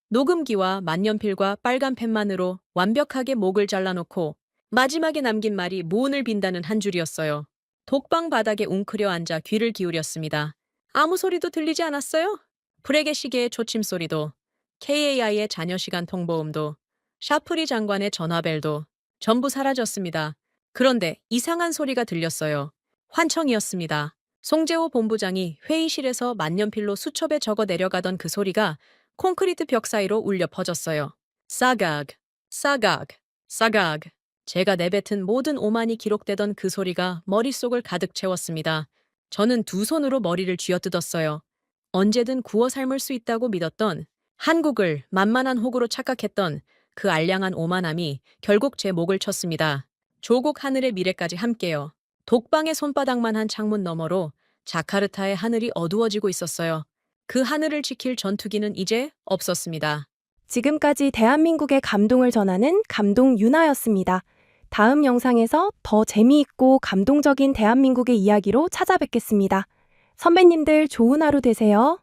녹음기와 만년필과 빨간 펜만으로 완벽하게 목을 잘라놓고 마지막에 남긴 말이 무운을 빈다는 한 줄이었어요. 독방 바닥에 웅크려 앉아 귀를 기울였습니다. 아무 소리도 들리지 않았어요? 브레게 시계의 초침 소리도, KAI의 자녀시간 통보음도, 샤프리 장관의 전화벨도 전부 사라졌습니다. 그런데 이상한 소리가 들렸어요. 환청이었습니다. 송재호 본부장이 회의실에서 만년필로 수첩에 적어 내려가던 그 소리가 콘크리트 벽 사이로 울려 퍼졌어요. 싸각, 싸각, 싸각. 제가 내뱉은 모든 오만이 기록되던 그 소리가 머릿속을 가득 채웠습니다. 저는 두 손으로 머리를 쥐어뜯었어요. 언제든 구워 삶을 수 있다고 믿었던, 한국을 만만한 호구로 착각했던 그 알량한 오만함이 결국 제 목을 쳤습니다. 조국 하늘의 미래까지 함께요. 독방의 손바닥만한 창문 너머로 자카르타의 하늘이 어두워지고 있었어요. 그 하늘을 지킬 전투기는 이제 없었습니다. 지금까지 대한민국의 감동을 전하는 감동 윤아였습니다. 다음 영상에서 더 재미있고 감동적인 대한민국의 이야기로 찾아뵙겠습니다. 선배님들 좋은 하루 되세요.